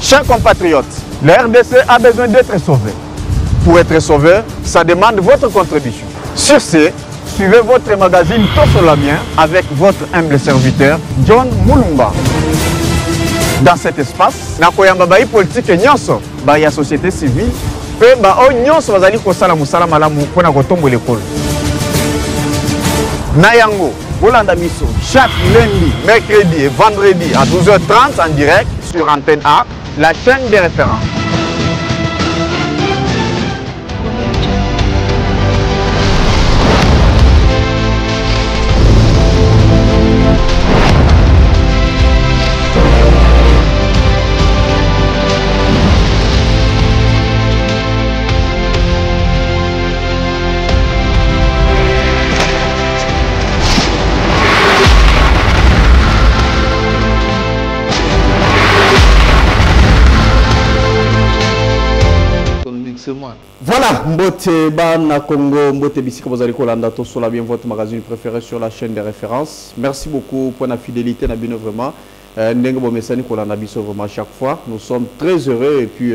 Chers compatriotes, la RDC a besoin d'être sauvée. Pour être sauvé, ça demande votre contribution. Sur ce, suivez votre magazine Tosolamien avec votre humble serviteur, John Moulumba. Dans cet espace, nakoyamba bayi politique nyonso, bayi ya société civile, pe ba o nyonso bazali kosala musala malamu pona kotombo l'école. Nayango, bolanda biso chaque lundi, mercredi et vendredi à 12h30 en direct sur Antenne A, la chaîne des références. Voilà, Mbote Bana Congo, Mbote Bisiko Bozariko Landa Tosola, bien votre magazine préféré sur la chaîne des références. Merci beaucoup pour la fidélité, Nabino vraiment. N'engue bo messani ko landa biso vraiment chaque fois. Nous sommes très heureux et puis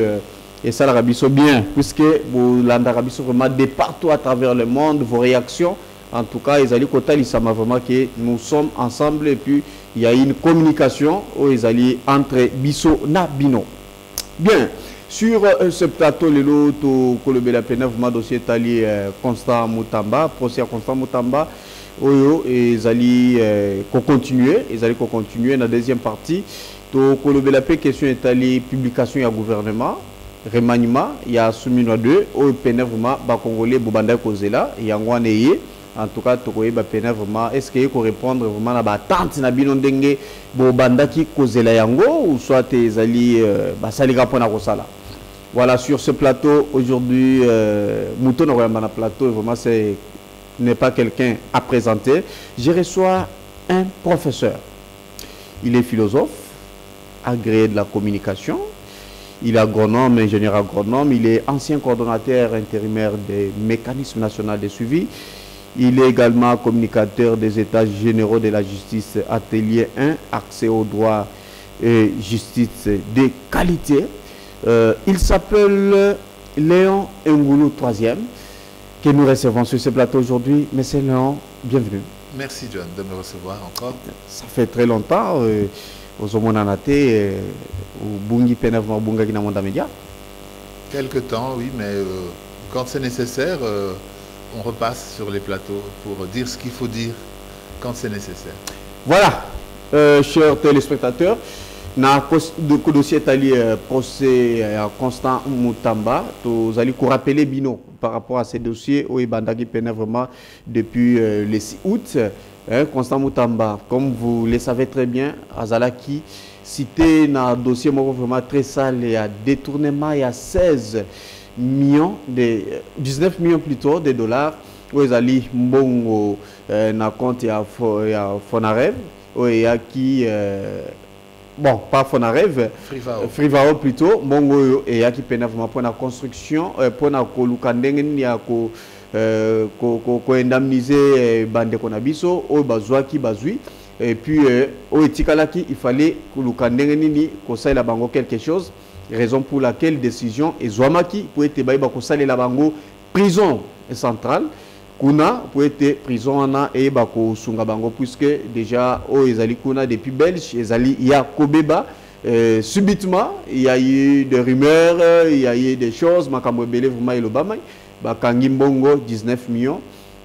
et ça la rabiso bien puisque vous landa rabiso vraiment de partout à travers le monde vos réactions. En tout cas, ils allaient côté ça m'a vraiment que nous sommes ensemble et puis il y a une communication où ils allaient entre biso na bino. Bien. Sur ce plateau, le lot de la peine, vraiment dossier tali Constant Moutamba, procès Constant Moutamba, ils allaient continuer, la deuxième partie. To la paix question est allée publication et gouvernement, remaniement, il y a soumis à deux, au peine vraiment bas congolais Bobanda Kozela, il y a un en tout cas tokoye ba peine vraiment est-ce qu'il faut répondre vraiment à ba tante na bino ndenge Bobanda ki Kozela yango ou soit tes alliés ba salika pona kosala. Voilà, sur ce plateau, aujourd'hui, Mouton Royamana plateau, vraiment, ce n'est pas quelqu'un à présenter. Je reçois un professeur. Il est philosophe, agréé de la communication. Il est agronome, ingénieur agronome. Il est ancien coordonnateur intérimaire des mécanismes nationaux de suivi. Il est également communicateur des états généraux de la justice, atelier 1, accès aux droits et justice de qualité. Il s'appelle Léon Ngoulou 3e, que nous recevons sur ce plateau aujourd'hui. Monsieur Léon, bienvenue. Merci John de me recevoir encore. Ça fait très longtemps. Quelque temps, oui, mais quand c'est nécessaire, on repasse sur les plateaux pour dire ce qu'il faut dire quand c'est nécessaire. Voilà, chers téléspectateurs. Na dossier tali procès Constant Moutamba, vous allez vous rappeler Bino par rapport à ces dossiers où il bandagi peine vraiment depuis le 6 août. Constant Moutamba, comme vous le savez très bien, Azalaki cité un dossier vraiment très sale, il y a détournement, il y a 16 millions, 19 millions plutôt de dollars où ils allaient mbongo na compte ya Fonarev où il y a qui bon, pas Fonarev, Frivao plutôt, Mongo et qui peine vraiment pour la construction, pour la kolukandeng ya ko indemniser bande konabiso, au bazwa qui bazui, et puis au etikalaki il fallait kolukandeng ni ko ça la bango quelque chose, raison pour laquelle décision et Zwamaki pour être baïba ko ça la bango prison centrale. Kuna pour être prison ana et bako sunga bango puisque déjà oh ezali kuna depuis belge ezali ya kobeba subitement il y a eu des rumeurs il y a eu des choses makambo belé vraiment il obama bakangi mbongo 19 millions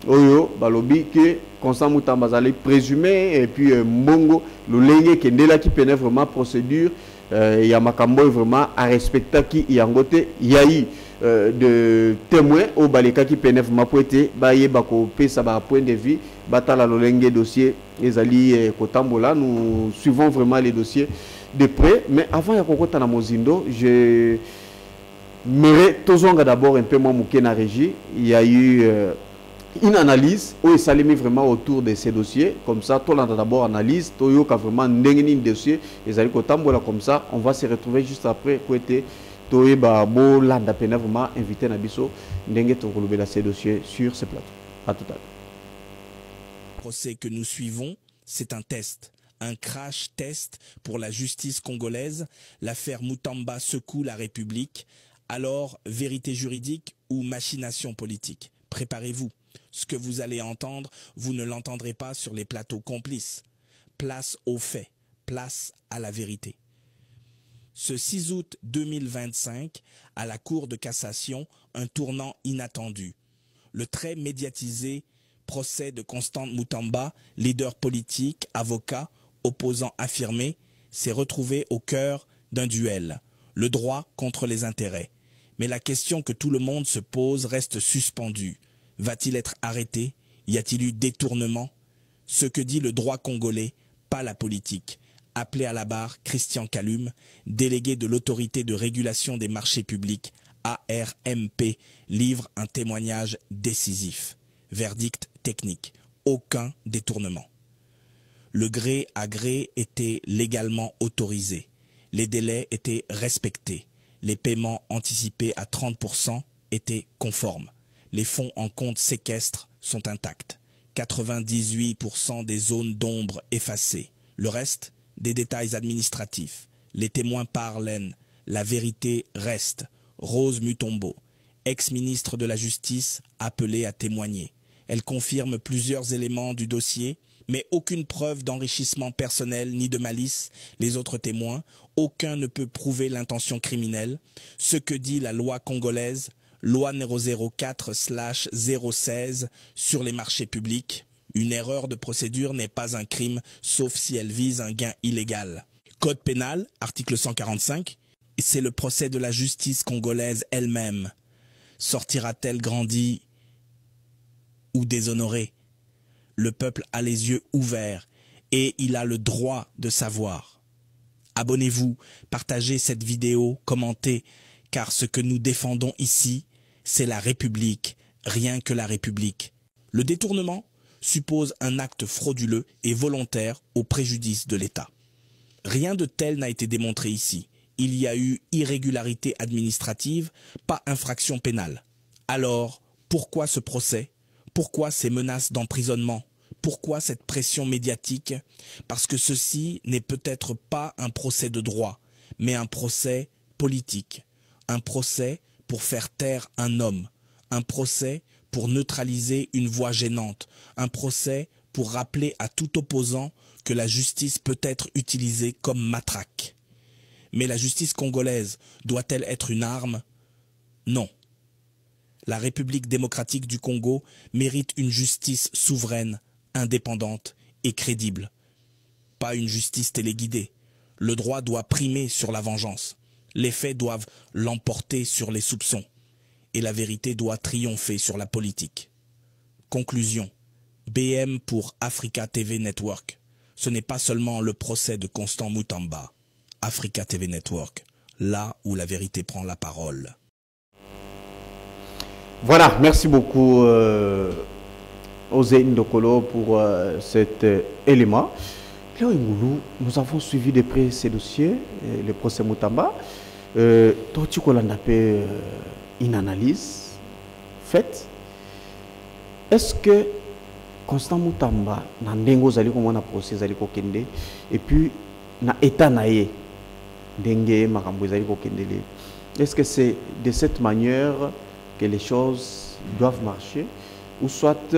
oyo balobi que Constant Moutamba zali présumé et puis mbongo lolenge kendela qui peine vraiment procédure il y a makambo vraiment à respecter qui yangote il y a eu de témoins au baleka qui pénètre ma poété baye bako pesa ba point de vue batala lolenge dossier ezali kotambola nous suivons vraiment les dossiers de près mais avant ya kokota na mozindo je mérite tozonga d'abord un peu moins mouké na régie il y a eu une analyse où il s'est mis vraiment autour de ces dossiers comme ça tout l'on a d'abord analyse toyo ka vraiment ndengeni dossier ezali kotambola comme ça on va se retrouver juste après pour être Toeba Bo Landa Pena vraiment invité Nabiso Ndenge Tokolobela ces dossiers sur ce plateau. À tout à l'heure. Le procès que nous suivons, c'est un test. un crash test pour la justice congolaise. L'affaire Mutamba secoue la République. Alors, vérité juridique ou machination politique? Préparez-vous. Ce que vous allez entendre, vous ne l'entendrez pas sur les plateaux complices. Place aux faits, place à la vérité. Ce 6 août 2025, à la Cour de cassation, un tournant inattendu. Le très médiatisé procès de Constant Mutamba, leader politique, avocat, opposant affirmé, s'est retrouvé au cœur d'un duel. Le droit contre les intérêts. Mais la question que tout le monde se pose reste suspendue. Va-t-il être arrêté? Y a-t-il eu détournement? Ce que dit le droit congolais, pas la politique. Appelé à la barre Christian Kalume, délégué de l'autorité de régulation des marchés publics, ARMP, livre un témoignage décisif. Verdict technique. Aucun détournement. Le gré à gré était légalement autorisé. Les délais étaient respectés. Les paiements anticipés à 30% étaient conformes. Les fonds en compte séquestre sont intacts. 98% des zones d'ombre effacées. Le reste, des détails administratifs. Les témoins parlent, la vérité reste. Rose Mutombo, ex-ministre de la Justice, appelée à témoigner. Elle confirme plusieurs éléments du dossier, mais aucune preuve d'enrichissement personnel ni de malice. Les autres témoins, aucun ne peut prouver l'intention criminelle. Ce que dit la loi congolaise, loi numéro 04/016 sur les marchés publics, une erreur de procédure n'est pas un crime, sauf si elle vise un gain illégal. Code pénal, article 145, c'est le procès de la justice congolaise elle-même. Sortira-t-elle grandie ou déshonorée? Le peuple a les yeux ouverts et il a le droit de savoir. Abonnez-vous, partagez cette vidéo, commentez, car ce que nous défendons ici, c'est la République, rien que la République. Le détournement suppose un acte frauduleux et volontaire au préjudice de l'État. Rien de tel n'a été démontré ici. Il y a eu irrégularité administrative, pas infraction pénale. Alors, pourquoi ce procès? Pourquoi ces menaces d'emprisonnement? Pourquoi cette pression médiatique? Parce que ceci n'est peut-être pas un procès de droit, mais un procès politique. Un procès pour faire taire un homme. Un procès pour neutraliser une voix gênante. Un procès pour rappeler à tout opposant que la justice peut être utilisée comme matraque. Mais la justice congolaise doit-elle être une arme? Non. La République démocratique du Congo mérite une justice souveraine, indépendante et crédible. Pas une justice téléguidée. Le droit doit primer sur la vengeance. Les faits doivent l'emporter sur les soupçons. Et la vérité doit triompher sur la politique. Conclusion. BM pour Africa TV Network. Ce n'est pas seulement le procès de Constant Mutamba. Africa TV Network, là où la vérité prend la parole. Voilà, merci beaucoup Osei Ndokolo pour cet élément. Léo Ngoulou, nous avons suivi de près ces dossiers, le procès Mutamba. Toti Kolanda fait une analyse faite. Est-ce que Constant Mutamba na ndengo zali ko mona procès zali ko kende et puis na état naé dengue makambo zali ko kendele? Est-ce que c'est de cette manière que les choses doivent marcher ou soit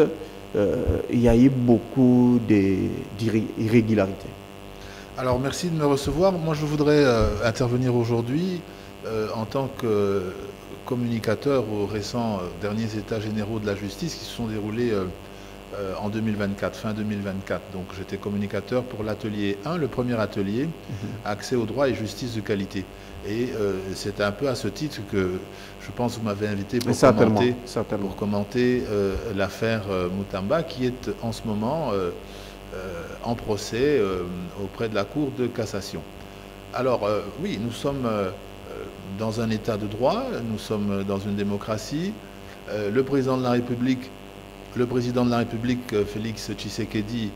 il y a eu beaucoup d'irrégularités? Alors merci de me recevoir. Moi je voudrais intervenir aujourd'hui en tant que communicateur aux récents derniers états généraux de la justice qui se sont déroulés en 2024, fin 2024. Donc j'étais communicateur pour l'atelier 1, le premier atelier, accès au droit et justice de qualité. Et c'est un peu à ce titre que je pense que vous m'avez invité pour commenter l'affaire Mutamba qui est en ce moment en procès auprès de la Cour de cassation. Alors oui, nous sommes dans un état de droit, nous sommes dans une démocratie. Le président de la République, Félix Tshisekedi,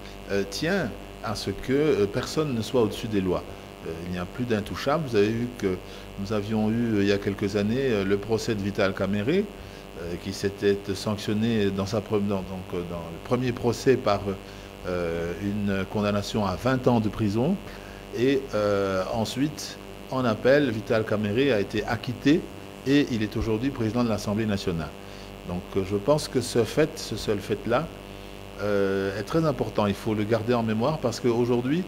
tient à ce que personne ne soit au-dessus des lois. Il n'y a plus d'intouchable. Vous avez vu que nous avions eu il y a quelques années le procès de Vital Kamerhe qui s'était sanctionné dans le premier procès par une condamnation à 20 ans de prison. Et ensuite, en appel, Vital Kamerhe a été acquitté et il est aujourd'hui président de l'Assemblée nationale. Donc je pense que ce seul fait-là, est très important. Il faut le garder en mémoire parce qu'aujourd'hui,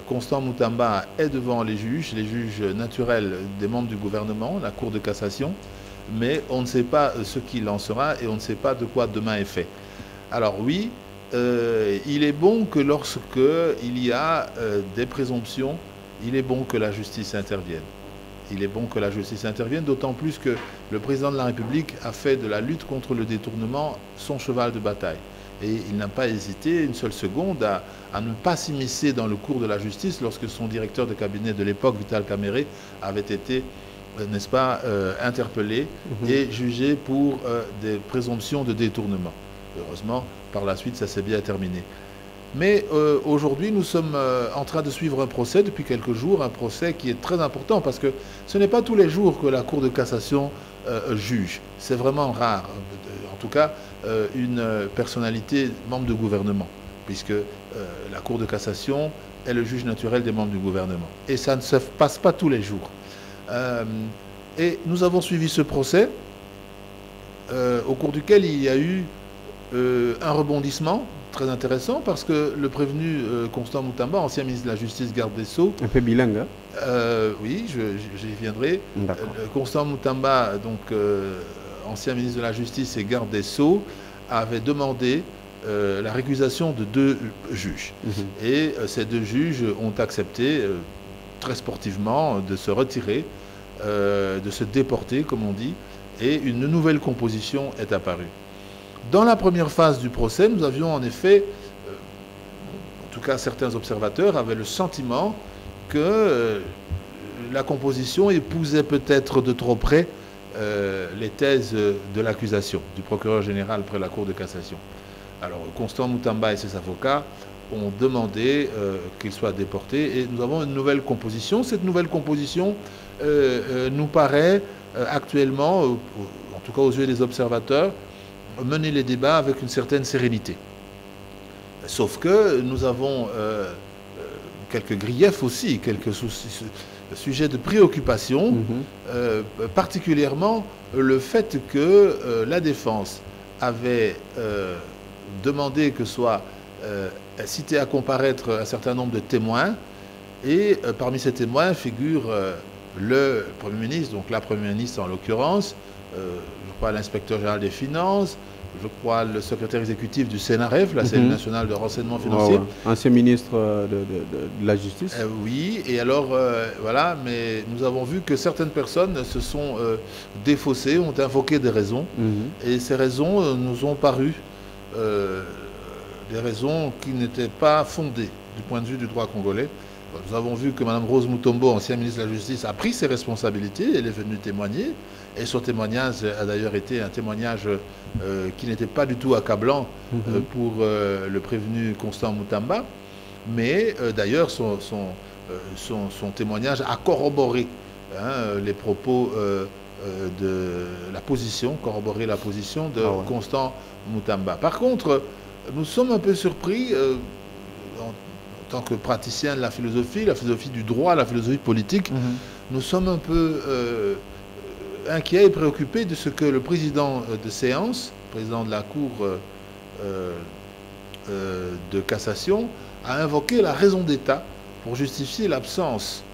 Constant Moutamba est devant les juges naturels des membres du gouvernement, la Cour de cassation, mais on ne sait pas ce qu'il en sera et on ne sait pas de quoi demain est fait. Alors oui, il est bon que lorsqu'il y a des présomptions, il est bon que la justice intervienne. Il est bon que la justice intervienne, d'autant plus que le président de la République a fait de la lutte contre le détournement son cheval de bataille. Et il n'a pas hésité une seule seconde à ne pas s'immiscer dans le cours de la justice lorsque son directeur de cabinet de l'époque, Vital Kamerhe, avait été, n'est-ce pas, interpellé et jugé pour des présomptions de détournement. Heureusement, par la suite, ça s'est bien terminé. Mais aujourd'hui, nous sommes en train de suivre un procès depuis quelques jours, un procès qui est très important parce que ce n'est pas tous les jours que la Cour de cassation juge. C'est vraiment rare. En tout cas, une personnalité membre du gouvernement, puisque la Cour de cassation est le juge naturel des membres du gouvernement. Et ça ne se passe pas tous les jours. Et nous avons suivi ce procès au cours duquel il y a eu un rebondissement très intéressant parce que le prévenu Constant Moutamba, ancien ministre de la Justice, garde des Sceaux... Un peu bilingue, hein? Oui, j'y viendrai. Constant Moutamba, donc ancien ministre de la Justice et garde des Sceaux, avait demandé la récusation de 2 juges. Et ces 2 juges ont accepté très sportivement de se retirer, de se déporter, comme on dit, et une nouvelle composition est apparue. Dans la première phase du procès, nous avions en effet, en tout cas certains observateurs avaient le sentiment que la composition épousait peut-être de trop près les thèses de l'accusation du procureur général près la Cour de cassation. Alors Constant Moutamba et ses avocats ont demandé qu'il soit déporté et nous avons une nouvelle composition. Cette nouvelle composition nous paraît actuellement, en tout cas aux yeux des observateurs, mener les débats avec une certaine sérénité. Sauf que nous avons quelques griefs aussi, quelques sujets de préoccupation, particulièrement le fait que la défense avait demandé que soit cité à comparaître un certain nombre de témoins, et parmi ces témoins figure le Premier ministre, donc la Première ministre en l'occurrence, je crois l'inspecteur général des finances, je crois le secrétaire exécutif du CNRF, la cellule nationale de renseignement financier. Ancien ministre de la Justice. Oui, et alors, voilà, mais nous avons vu que certaines personnes se sont défaussées, ont invoqué des raisons, et ces raisons nous ont paru des raisons qui n'étaient pas fondées du point de vue du droit congolais. Nous avons vu que Mme Rose Mutombo, ancienne ministre de la Justice, a pris ses responsabilités, elle est venue témoigner, et son témoignage a d'ailleurs été un témoignage qui n'était pas du tout accablant pour le prévenu Constant Moutamba, mais d'ailleurs son témoignage a corroboré les propos de la position, corroboré la position de Constant Moutamba. Par contre, nous sommes un peu surpris en tant que praticien de la philosophie du droit, la philosophie politique, nous sommes un peu inquiets et préoccupés de ce que le président de séance, président de la Cour de cassation, a invoqué la raison d'État pour justifier l'absence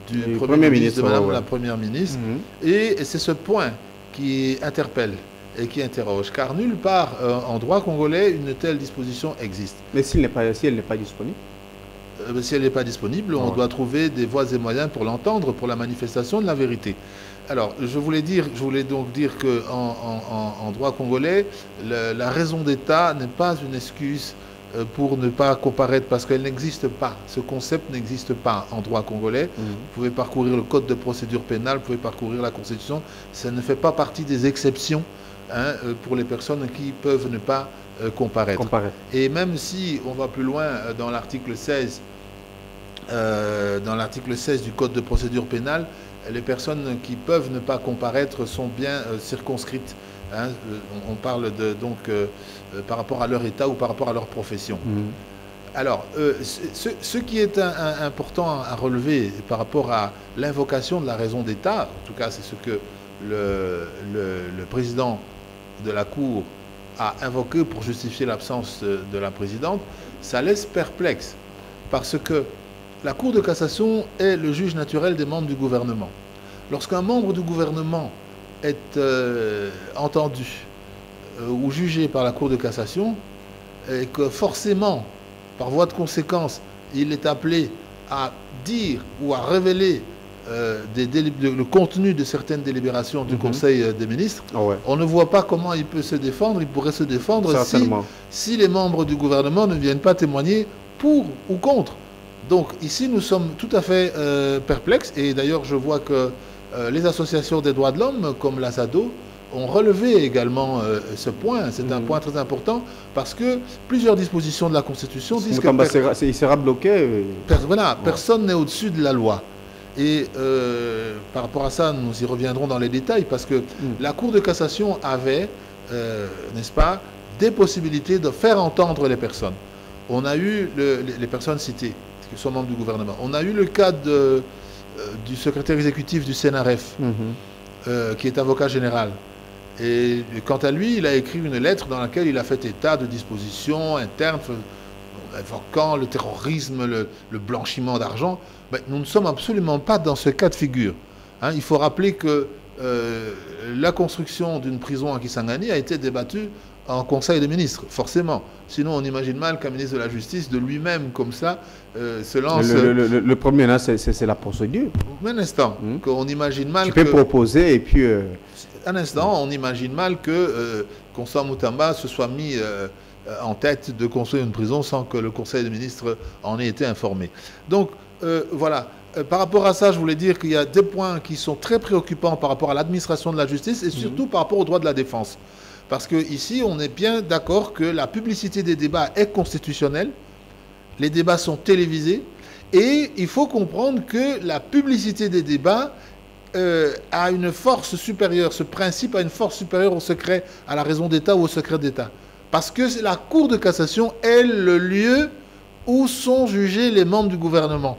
du Premier ministre, de Madame la Première ministre. Et c'est ce point qui interpelle et qui interroge, car nulle part en droit congolais une telle disposition existe. Mais si elle n'est pas disponible si elle n'est pas disponible, on doit trouver des voies et moyens pour l'entendre, pour la manifestation de la vérité. Alors, je voulais donc dire qu'en droit congolais, la raison d'État n'est pas une excuse pour ne pas comparaître, parce qu'elle n'existe pas. Ce concept n'existe pas en droit congolais. Vous pouvez parcourir le code de procédure pénale, vous pouvez parcourir la Constitution. Ça ne fait pas partie des exceptions pour les personnes qui peuvent ne pas comparaître. Et même si on va plus loin dans l'article 16, du code de procédure pénale, les personnes qui peuvent ne pas comparaître sont bien circonscrites Hein, on parle donc par rapport à leur état ou par rapport à leur profession. Alors, ce qui est important à relever par rapport à l'invocation de la raison d'État, en tout cas c'est ce que le président de la Cour a invoqué pour justifier l'absence de la présidente, ça laisse perplexe. Parce que la Cour de cassation est le juge naturel des membres du gouvernement. Lorsqu'un membre du gouvernement est entendu ou jugé par la Cour de cassation, et que forcément, par voie de conséquence, il est appelé à dire ou à révéler le contenu de certaines délibérations du Conseil des ministres, on ne voit pas comment il peut se défendre. Il pourrait se défendre si les membres du gouvernement ne viennent pas témoigner pour ou contre. Donc ici, nous sommes tout à fait perplexes. Et d'ailleurs, je vois que les associations des droits de l'homme, comme l'ASADO, ont relevé également ce point. C'est un point très important parce que plusieurs dispositions de la Constitution disent que... il sera bloqué. Voilà, personne n'est au-dessus de la loi. Et par rapport à ça, nous y reviendrons dans les détails parce que la Cour de cassation avait, n'est-ce pas, des possibilités de faire entendre les personnes. On a eu les personnes citées, qui sont membres du gouvernement. On a eu le cas du secrétaire exécutif du CNRF, qui est avocat général. Et quant à lui, il a écrit une lettre dans laquelle il a fait état de dispositions internes évoquant le terrorisme, le blanchiment d'argent. Ben, nous ne sommes absolument pas dans ce cas de figure. Hein, il faut rappeler que la construction d'une prison à Kisangani a été débattue en Conseil des ministres, forcément. Sinon, on imagine mal qu'un ministre de la Justice, de lui-même, comme ça, se lance... Le premier, c'est la procédure. Un instant, qu'on imagine mal tu peux proposer et puis... Un instant, on imagine mal que Constant Moutamba se soit mis en tête de construire une prison sans que le Conseil des ministres en ait été informé. Donc, voilà. Par rapport à ça, je voulais dire qu'il y a des points qui sont très préoccupants par rapport à l'administration de la justice et surtout par rapport aux droits de la défense. Parce qu'ici, on est bien d'accord que la publicité des débats est constitutionnelle, les débats sont télévisés, et il faut comprendre que la publicité des débats a une force supérieure, ce principe a une force supérieure au secret, à la raison d'État ou au secret d'État. Parce que la Cour de cassation est le lieu où sont jugés les membres du gouvernement.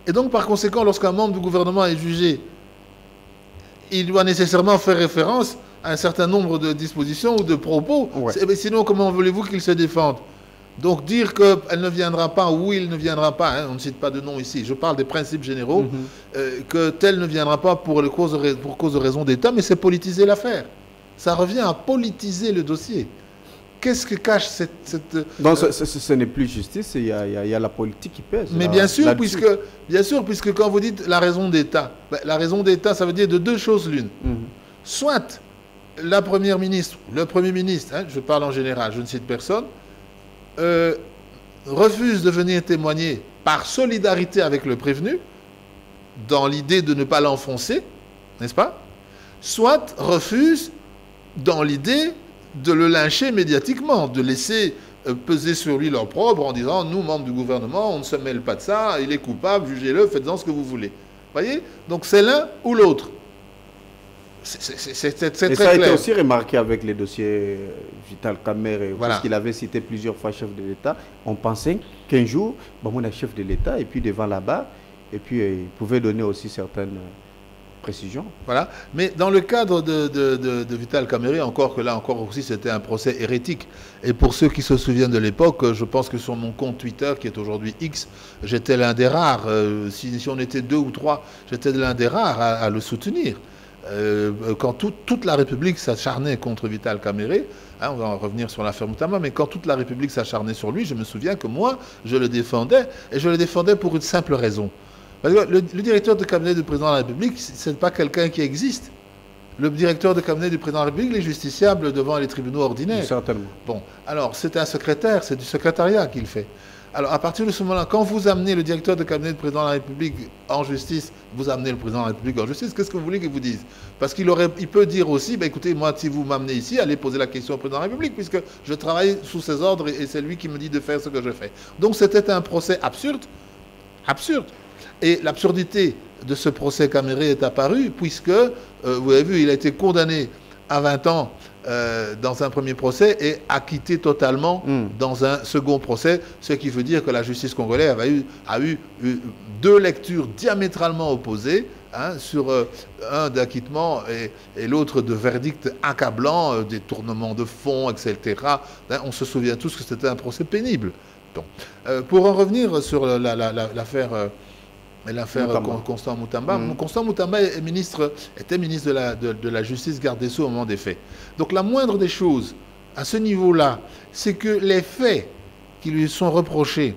Et donc, par conséquent, lorsqu'un membre du gouvernement est jugé, il doit nécessairement faire référence à un certain nombre de dispositions ou de propos. Sinon, comment voulez-vous qu'il se défende? Donc, dire qu'elle ne viendra pas ou il ne viendra pas, hein, on ne cite pas de nom ici, je parle des principes généraux, que tel ne viendra pas pour cause de raison d'État, mais c'est politiser l'affaire. Ça revient à politiser le dossier. Qu'est-ce que cache cette... Donc, ce n'est plus justice, il y a la politique qui pèse. Mais bien sûr, puisque quand vous dites la raison d'État, la raison d'État, ça veut dire de deux choses l'une. Soit la première ministre, le premier ministre, hein, je parle en général, je ne cite personne, refuse de venir témoigner par solidarité avec le prévenu, dans l'idée de ne pas l'enfoncer, n'est-ce pas? Soit refuse dans l'idée de le lyncher médiatiquement, de laisser peser sur lui l'opprobre en disant « Nous, membres du gouvernement, on ne se mêle pas de ça, il est coupable, jugez-le, faites-en ce que vous voulez. » Voyez? Donc c'est l'un ou l'autre. C'est très clair. Et ça a été aussi remarqué avec les dossiers Vital Kamerhe, parce qu'il avait cité plusieurs fois chef de l'État. On pensait qu'un jour, on a chef de l'État, et puis devant là-bas, et puis il pouvait donner aussi certaines précisions. Voilà. Mais dans le cadre de Vital Kamerhe, encore que là encore aussi c'était un procès hérétique. Et pour ceux qui se souviennent de l'époque, je pense que sur mon compte Twitter, qui est aujourd'hui X, j'étais l'un des rares, si on était 2 ou 3, j'étais l'un des rares à le soutenir. Quand toute la République s'acharnait contre Vital Kamerhe, hein, on va en revenir sur l'affaire Moutamba, mais quand toute la République s'acharnait sur lui, je me souviens que moi, je le défendais, et je le défendais pour une simple raison. Parce que le directeur de cabinet du président de la République, ce n'est pas quelqu'un qui existe. Le directeur de cabinet du président de la République, il est justiciable devant les tribunaux ordinaires. Certainement. Bon, alors c'est un secrétaire, c'est du secrétariat qu'il fait. Alors, à partir de ce moment-là, quand vous amenez le directeur de cabinet du président de la République en justice, vous amenez le président de la République en justice, qu'est-ce que vous voulez qu'il vous dise? Parce qu'il peut dire aussi, ben, écoutez, moi, si vous m'amenez ici, allez poser la question au président de la République, puisque je travaille sous ses ordres et c'est lui qui me dit de faire ce que je fais. Donc, c'était un procès absurde. Absurde. Et l'absurdité de ce procès Kamerhe est apparue, puisque, vous avez vu, il a été condamné à 20 ans dans un premier procès et acquitté totalement dans un second procès, ce qui veut dire que la justice congolaise a eu deux lectures diamétralement opposées, hein, sur un d'acquittement et l'autre de verdict accablant, détournement de fonds, etc. Hein, on se souvient tous que c'était un procès pénible. Donc, pour en revenir sur l'affaire Constant Moutamba. Constant Moutamba était ministre de la Justice, garde des Sceaux au moment des faits. Donc la moindre des choses, à ce niveau-là, c'est que les faits qui lui sont reprochés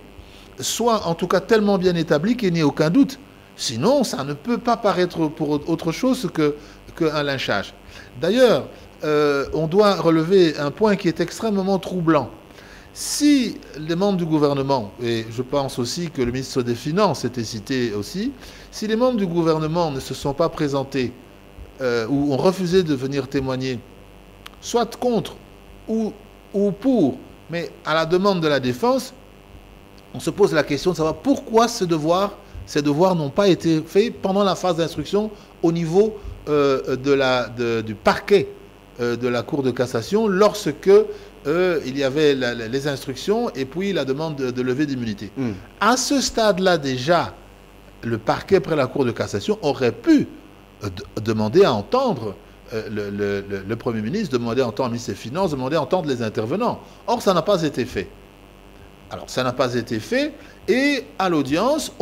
soient en tout cas tellement bien établis qu'il n'y ait aucun doute. Sinon, ça ne peut pas paraître pour autre chose qu'un lynchage. D'ailleurs, on doit relever un point qui est extrêmement troublant. Si les membres du gouvernement, et je pense aussi que le ministre des Finances était cité aussi, si les membres du gouvernement ne se sont pas présentés ou ont refusé de venir témoigner, soit contre ou pour, mais à la demande de la défense, on se pose la question de savoir pourquoi ces devoirs n'ont pas été faits pendant la phase d'instruction au niveau du parquet de la Cour de cassation lorsque il y avait les instructions et puis la demande de levée d'immunité. À ce stade-là déjà, le parquet près la Cour de cassation aurait pu demander à entendre le Premier ministre, demander à entendre le ministre des Finances, demander à entendre les intervenants. Or, ça n'a pas été fait. Alors, ça n'a pas été fait et à l'audience,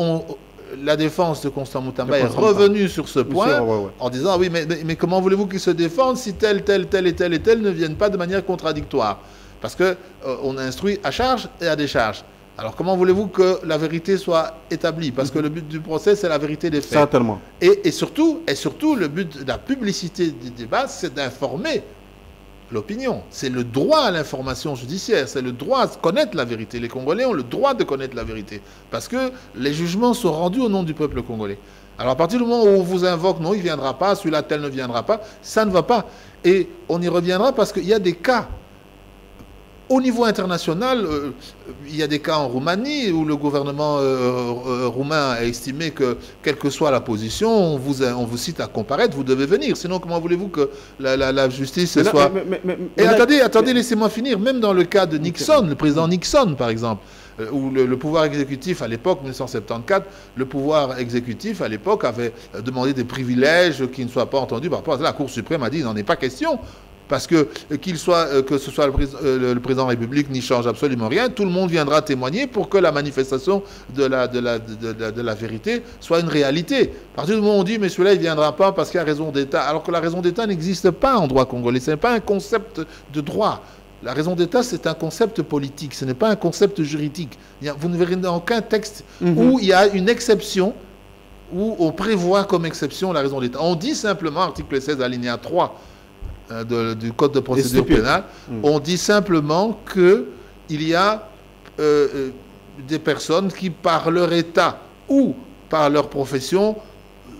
la défense de Constant Moutamba est revenue sur ce point en disant oui, mais comment voulez-vous qu'ils se défendent si tel et tel ne viennent pas de manière contradictoire? Parce qu'on instruit à charge et à décharge. Alors comment voulez-vous que la vérité soit établie? Parce que le but du procès, c'est la vérité des faits. Certainement. Et surtout, le but de la publicité du débat, c'est d'informer l'opinion. C'est le droit à l'information judiciaire, c'est le droit à connaître la vérité. Les Congolais ont le droit de connaître la vérité parce que les jugements sont rendus au nom du peuple congolais. Alors à partir du moment où on vous invoque, non, il ne viendra pas, celui-là tel ne viendra pas, ça ne va pas. Et on y reviendra parce qu'il y a des cas. Au niveau international, il y a des cas en Roumanie où le gouvernement roumain a estimé que, quelle que soit la position, on vous cite à comparaître, vous devez venir. Sinon, comment voulez-vous que la justice soit... Et attendez, laissez-moi finir. Même dans le cas de Nixon, le président Nixon, par exemple, où le pouvoir exécutif, à l'époque, 1974, le pouvoir exécutif, à l'époque, avait demandé des privilèges qui ne soient pas entendus par rapport à ça. La Cour suprême a dit, il n'en est pas question. Parce que que ce soit le président de la République n'y change absolument rien, tout le monde viendra témoigner pour que la manifestation de la vérité soit une réalité. À partir du moment où on dit mais celui-là il ne viendra pas parce qu'il y a raison d'État, alors que la raison d'État n'existe pas en droit congolais, ce n'est pas un concept de droit. La raison d'État c'est un concept politique, ce n'est pas un concept juridique. Vous ne verrez dans aucun texte où il y a une exception, où on prévoit comme exception la raison d'État. On dit simplement, article 16 alinéa 3, du Code de procédure pénale, on dit simplement qu'il y a des personnes qui, par leur état ou par leur profession,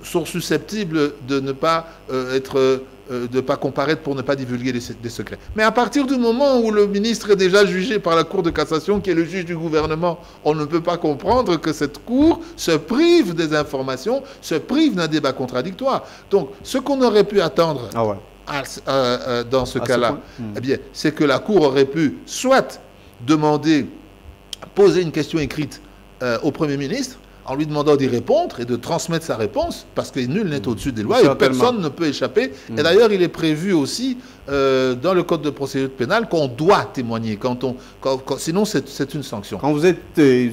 sont susceptibles de ne pas de pas comparaître pour ne pas divulguer des secrets. Mais à partir du moment où le ministre est déjà jugé par la Cour de cassation, qui est le juge du gouvernement, on ne peut pas comprendre que cette Cour se prive des informations, se prive d'un débat contradictoire. Donc, ce qu'on aurait pu attendre... dans ce cas-là, eh bien, c'est que la Cour aurait pu soit poser une question écrite au Premier ministre en lui demandant d'y répondre et de transmettre sa réponse, parce que nul n'est au-dessus des lois et personne ne peut échapper. Et d'ailleurs, il est prévu aussi dans le Code de procédure pénale qu'on doit témoigner. Sinon, c'est une sanction. Quand vous êtes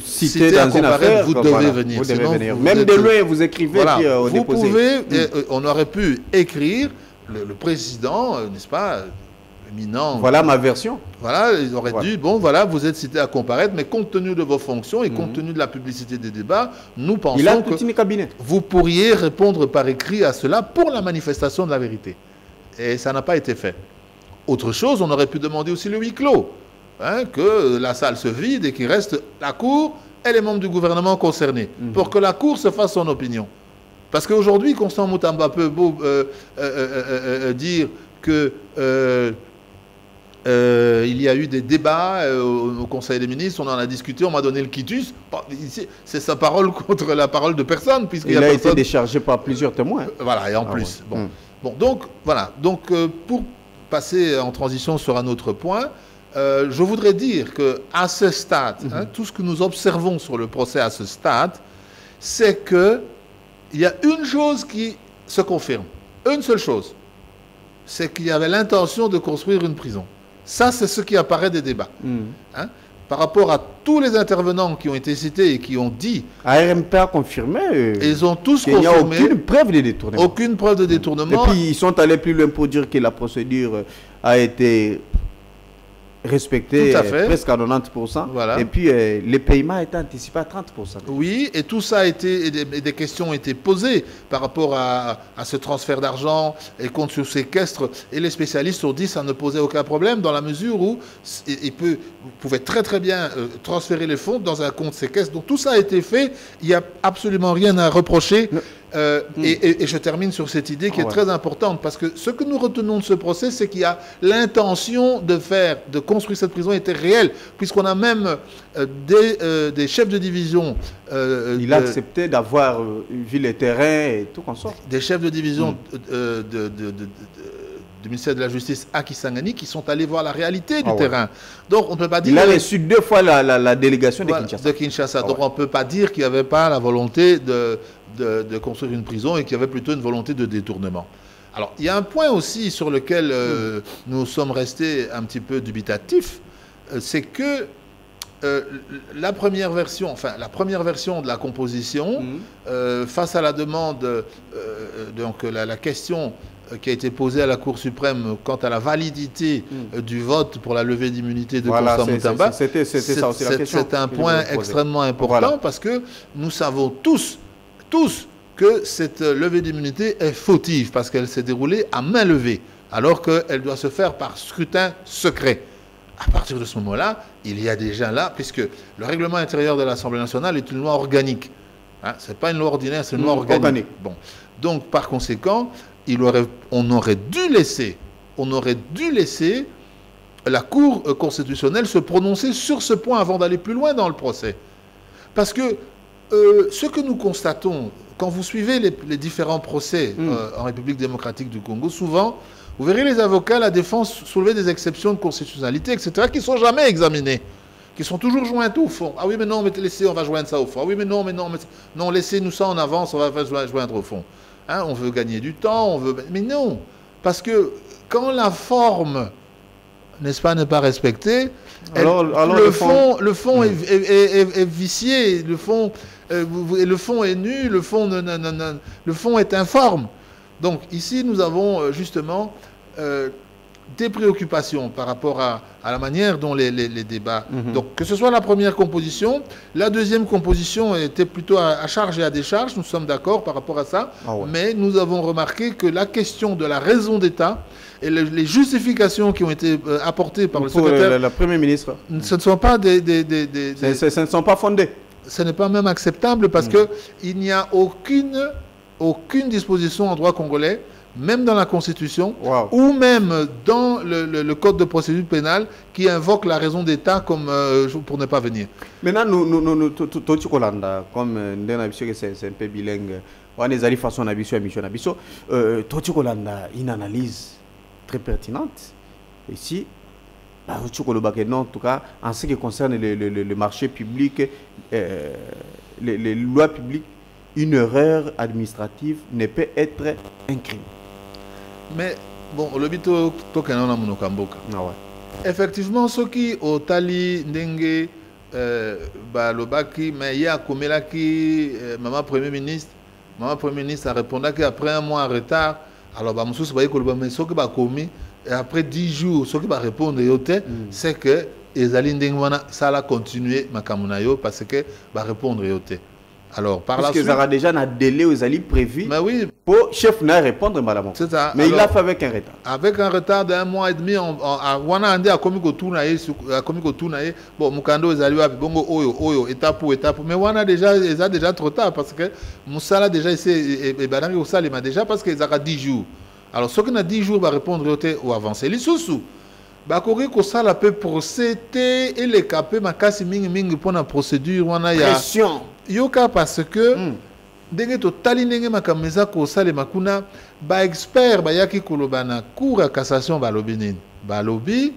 cité dans une affaire, vous devez venir. Vous devez venir. Même de loin, vous écrivez. Voilà, vous pouvez, on aurait pu écrire le président, n'est-ce pas, éminent. Voilà ma version. Voilà, il aurait dit, bon, voilà, vous êtes cité à comparaître, mais compte tenu de vos fonctions et compte tenu de la publicité des débats, nous pensons que vous pourriez répondre par écrit à cela pour la manifestation de la vérité. Et ça n'a pas été fait. Autre chose, on aurait pu demander aussi le huis clos, hein, que la salle se vide et qu'il reste la Cour et les membres du gouvernement concernés, pour que la Cour se fasse son opinion. Parce qu'aujourd'hui, Constant Moutamba peut dire que il y a eu des débats au Conseil des ministres, on en a discuté, on m'a donné le quitus. C'est sa parole contre la parole de personne. Il a été déchargé par plusieurs témoins. Voilà, et en plus. Bon, donc, voilà. Donc, passer en transition sur un autre point. Je voudrais dire qu'à ce stade, tout ce que nous observons sur le procès à ce stade, c'est qu'il y a une chose qui se confirme. Une seule chose. C'est qu'il y avait l'intention de construire une prison. Ça, c'est ce qui apparaît des débats. Par rapport à tous les intervenants qui ont été cités et qui ont dit... ARMP a confirmé. Ils ont tous confirmé. Il n'y a aucune preuve de détournement. Aucune preuve de détournement. Et puis, ils sont allés plus loin pour dire que la procédure a été respectée presque à 90%. Voilà. Et puis, les paiements étaient anticipés à 30%. Oui, et tout ça a été... Et des questions ont été posées par rapport à ce transfert d'argent et compte sur séquestre. Et les spécialistes ont dit que ça ne posait aucun problème dans la mesure où vous pouvez très bien transférer les fonds dans un compte séquestre. Donc tout ça a été fait. Il n'y a absolument rien à reprocher. Et je termine sur cette idée qui est très importante, parce que ce que nous retenons de ce procès, c'est qu'il y a l'intention de construire cette prison était réelle, puisqu'on a même des chefs de division. Il a accepté d'avoir vu les terrains et tout consort. Des chefs de division du ministère de la Justice à Kisangani qui sont allés voir la réalité du terrain. Donc on ne peut pas dire... Il a reçu 2 fois la délégation de Kinshasa. Donc on ne peut pas dire qu'il n'y avait pas la volonté de construire une prison et qu'il y avait plutôt une volonté de détournement. Alors il y a un point aussi sur lequel nous sommes restés un petit peu dubitatifs, c'est que la première version de la composition, face à la demande, donc la question qui a été posée à la Cour suprême quant à la validité du vote pour la levée d'immunité de Constant Mutamba, c'est un point extrêmement important parce que nous savons tous que cette levée d'immunité est fautive parce qu'elle s'est déroulée à main levée alors qu'elle doit se faire par scrutin secret. À partir de ce moment-là, il y a déjà là, puisque le règlement intérieur de l'Assemblée nationale est une loi organique. Ce n'est pas une loi ordinaire, c'est une loi organique. Bon. Donc, par conséquent, on aurait dû laisser la Cour constitutionnelle se prononcer sur ce point avant d'aller plus loin dans le procès. Parce que ce que nous constatons, quand vous suivez les différents procès en République démocratique du Congo, souvent, vous verrez les avocats, la défense soulever des exceptions de constitutionnalité, etc., qui ne sont jamais examinées, qui sont toujours jointes au fond. Ah oui, mais non, mais laissez, on va joindre ça au fond. Ah oui, mais non, non, laissez-nous ça en avance, on va joindre au fond. Hein, on veut gagner du temps, mais non. Parce que quand la forme, n'est-ce pas, n'est pas respectée, le fond est vicié, le fond est nu, le fond est informe. Donc ici, nous avons justement des préoccupations par rapport à la manière dont les débats... Donc, que ce soit la première composition, la deuxième composition était plutôt à charge et à décharge, nous sommes d'accord par rapport à ça, mais nous avons remarqué que la question de la raison d'État et les justifications qui ont été apportées par le secrétaire... le Premier ministre. Ce ne sont pas ce ne sont pas fondés. Ce n'est pas même acceptable parce qu'il n'y a aucune disposition en droit congolais, même dans la Constitution, ou même dans le Code de procédure pénale, qui invoque la raison d'État comme pour ne pas venir. Maintenant, nous, comme c'est un peu bilingue, on est allé façon à mission, une analyse très pertinente. Ici, en tout cas, en ce qui concerne le marché public, les lois publiques, une erreur administrative ne peut être un crime. Mais, bon, le bito tokena na munokamboka. Effectivement, ceux qui ont tali ndenge balobaki, mais il y a komelaki maman Premier ministre a répondu qu'après un mois en retard, alors bah monsieur c'est pas mais ceux qui ba commis et après 10 jours ceux qui va répondre c'est que ezali ndenge wana ça la continuer makamunayo parce que va répondre yote. Alors, par la suite... Parce qu'ils auront déjà un délai aux alliés prévu pour chef n'a répondre madame. Mais il l'a fait avec un retard. Avec un retard d'un mois et demi, on a a commis bon, Mukando est allé à Bongo Oyo, étape pour étape. Mais on a déjà trop tard parce que Moussala déjà essayé, et Banari Oussal m'a déjà parce qu'ils auront 10 jours. Alors, ceux qui ont 10 jours va répondre ou avancer. Les sous-sous. Bakori ko sala peut procéder et les capés makasi mingi pour la procédure on a pression yoka parce que ndenge totali ndenge makambo eza kosalema kuna baexpert bayaki koloba na cour ya cassation balobi nini balobi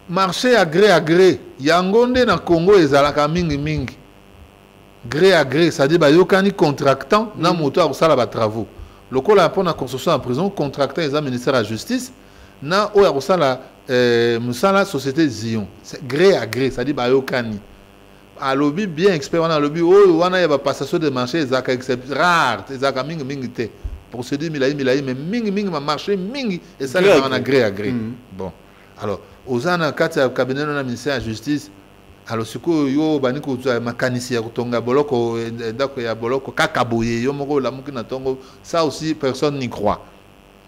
marché à gré yango nde na Congo ezalaka mingi gré à gré c'est-à-dire bayokani contractant na moto akosala batravaux lokola mpona construction en prison contractant eza ministère ya justice na oyo akosala mosala société Zion gré à gré c'est-à-dire bayokani alobi bien expert wana alobi oyo wana ya passation de marché ezaka rare ezaka mingi te procédure milai mais mingi ma marché mingi et ça les en gré à gré bon alors ozana kati ya cabinet na ministère ya justice alors siko yo bani ko makanisi ya kutonga boloko ndako ya boloko kaka boye yo moko la muki na tongo ça aussi personne n'y croit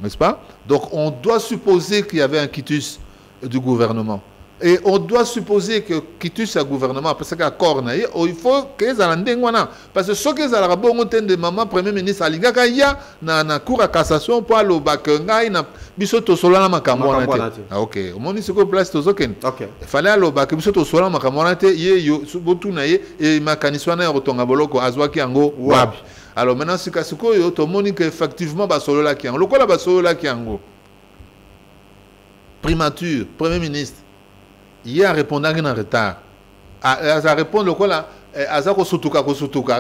n'est-ce pas donc on doit supposer qu'il y avait un quitus du gouvernement. Et on doit supposer que quitus le gouvernement parce que accord il faut que les Alandengwana parce que ce que les Arabes ont de maman premier ministre Aligaka ya na cour à cassation pour le bakenga na biso to solana makamona te. Ah OK. Au moins ce que place to zoken. OK. Il fallait le bak biso to solana makamona te ye yo botu na ye et makaniswana ya rotonga boloko azwaki yango wabi. Alors maintenant ce que siko yo to moni que effectivement ba solo la ki yango. Lokola ba solo la ki yango. Primature, premier ministre il a répondu en retard. A répondre le quoi là Azako Sotuka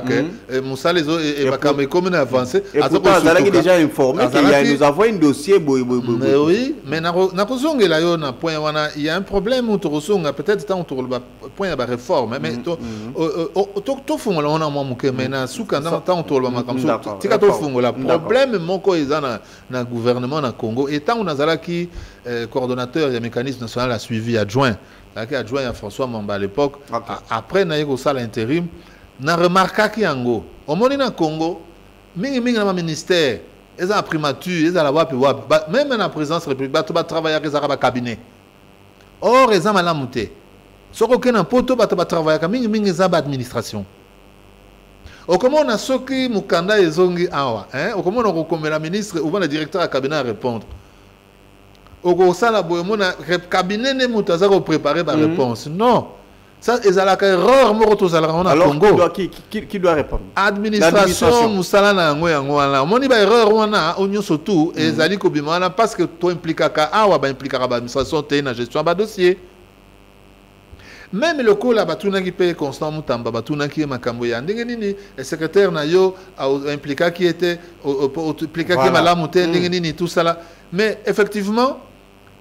que Moussa les autres et Bakame comme avancé. Azako est déjà informé qu'il nous avons un dossier. Mais oui, mais na kozonge la yo na point wana il y a un problème où tu peut-être tant tu point ba réforme mais to fungola on a moi muke mais na suka na tant tu ba makam tika to fungola problème moko ezana na gouvernement na Congo et tant on azala qui coordonnateur du mécanisme national a suivi adjoint adjoint à François Mamba à l'époque. Après na yeko sala intérim na remarqué ki yango au moni na Congo mingi na ministère ils ont primature ils ont la wapi même na présidence république bato ba travailler avec les cabinet or ils ont malamuté soko ke na poto bato ba travailler mingi za ba administration au comment on a soki mukanda ezongi awa au comment on rekomela ministre ou le directeur à cabinet à répondre au sala boyemona cabinet ne mutaza ko préparer ba réponse non ça ezalaka erreur moko tozalaka na Congo. Alors qui doit répondre? Administration musala na yango wana moni ba erreur wana onyo surtout ezali ko bimana parce que to impliquaka awa ba impliquera ba administration te na gestion ba dossier même le coup là batuna ki paye Constant Mutamba batuna ki makambo ya ndenge nini secrétaire na yo impliqué qui était impliqué qui malamu te ndenge nini tout ça là mais effectivement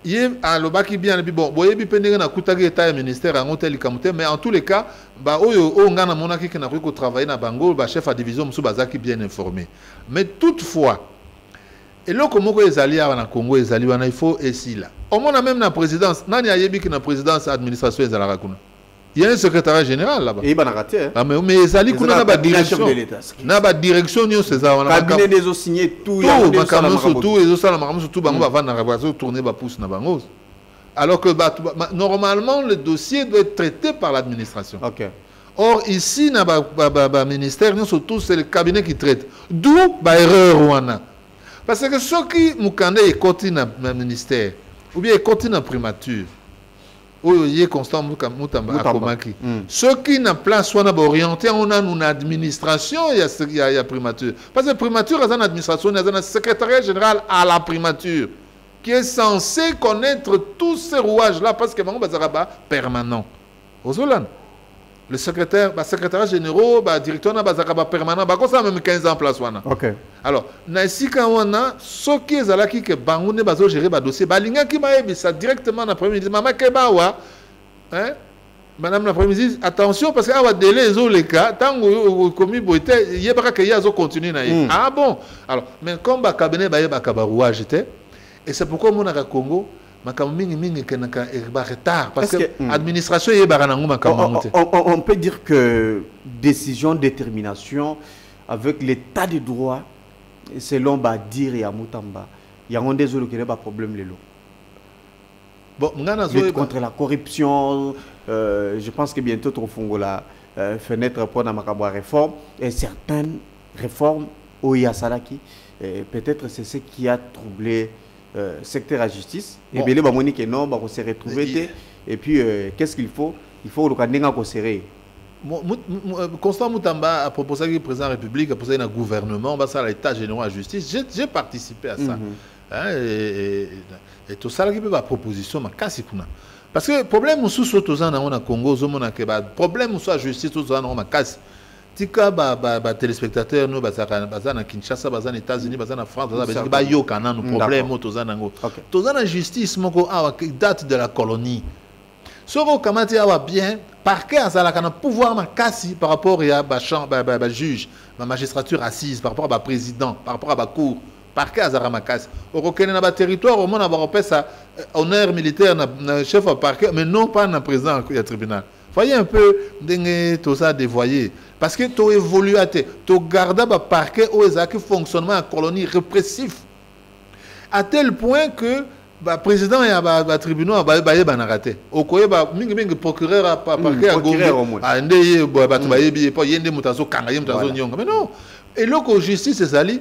il a le baki bien bon boye bi pendenge na kutaki état ya ministère en hôtel kamute mais en tous les cas ba oyo o ngana monaki ki na ko travailler na bango ba chef à division musu bazaki bien informé mais toutefois et là comme ko ezali na Congo ezali wana il faut esi là au moins même na présidence nani ayebi ki na présidence administration ezala kuna il y a un secrétaire général là-bas. Et il a raté. Ah mais ezali kuna na ba direction. Na ba direction nyo ceza wana. Cabinet des signé tout ya tout ezo sala makamu surtout bango ba vana ba tourner ba pouce na bango. Alors que normalement le dossier doit être traité par l'administration. OK. Or ici na ba ministère nyo surtout c'est le cabinet qui traite. D'où ba erreur wana. Parce que ceux qui mukande e koti na ministère ou bien e koti na primature oyo yé Constant Mutamba akomaki ceux qui na place wana ba orienté on a une administration il y a primature parce que primature c'est une administration c'est un secrétariat général à la primature qui est censé connaître tous ces rouages là parce que bango bazaraba permanent ozolan le secrétaire général directeur na bazaraba permanent ba ko ça même 15 ans place wana. OK. Alors na sika wana soki ezalaki ke bango ne bazo gérer ba dossier balinga ki bayebisa directement na premier ministre mama kebawa madame la première ministre attention parce que awa délai ezo le cas tango komi boite yebaka ke yazo continuer na ye. Ah bon alors mais comme ba cabinet bayeba ka ba rouage était et c'est pourquoi mon na Congo makambo mingi kenaka ba retard parce que administration yebaka nango makambo te. On peut dire que décision détermination avec l'état de droit selon dire ya Mutamba il y a un des autres qui n'a pas problème les lots. Bon lutte contre la corruption je pense que bientôt trop fongo la fenêtre pour na makambo réforme et certaines réformes au Yasalaki peut-être c'est ce qui a troublé secteur à justice et belé ba moni que non ba se retrouver et puis qu'est-ce qu'il faut il faut le kandenga ko serrer Constant Moutamba a proposé que le président de la République a proposé un gouvernement, ça l'état général de la justice. J'ai participé à ça. Hein, et tout ça qui peut la proposition, mais qu'est-ce qu'on a? Parce que le problème sous au Congo, le problème sous la justice, tout ça, on a casse. Tika ba téléspectateurs nous bazana Kinshasa bazana États-Unis bazana France bazana ba yo kana nous problème tozana ngo tozana justice moko date de la colonie soko kamati awa bien parquet azala kana pouvoir makasi par rapport à ba juge ba magistrature assise par rapport à ba président par rapport à ba cour parquet azara makasi okokene na ba territoire au moins na ba repesa honneur militaire na chef de parquet mais non pas na président du tribunal. Voyez un peu tout ça dévoyé. Parce que tu évolues, tu gardes le parquet où il fonctionnement en colonie répressif. À tel point que le président et le tribunal ont raté. Au Koye, le procureur a parquet à Gombe. Mais non. Et là, la justice, c'est ça. Mais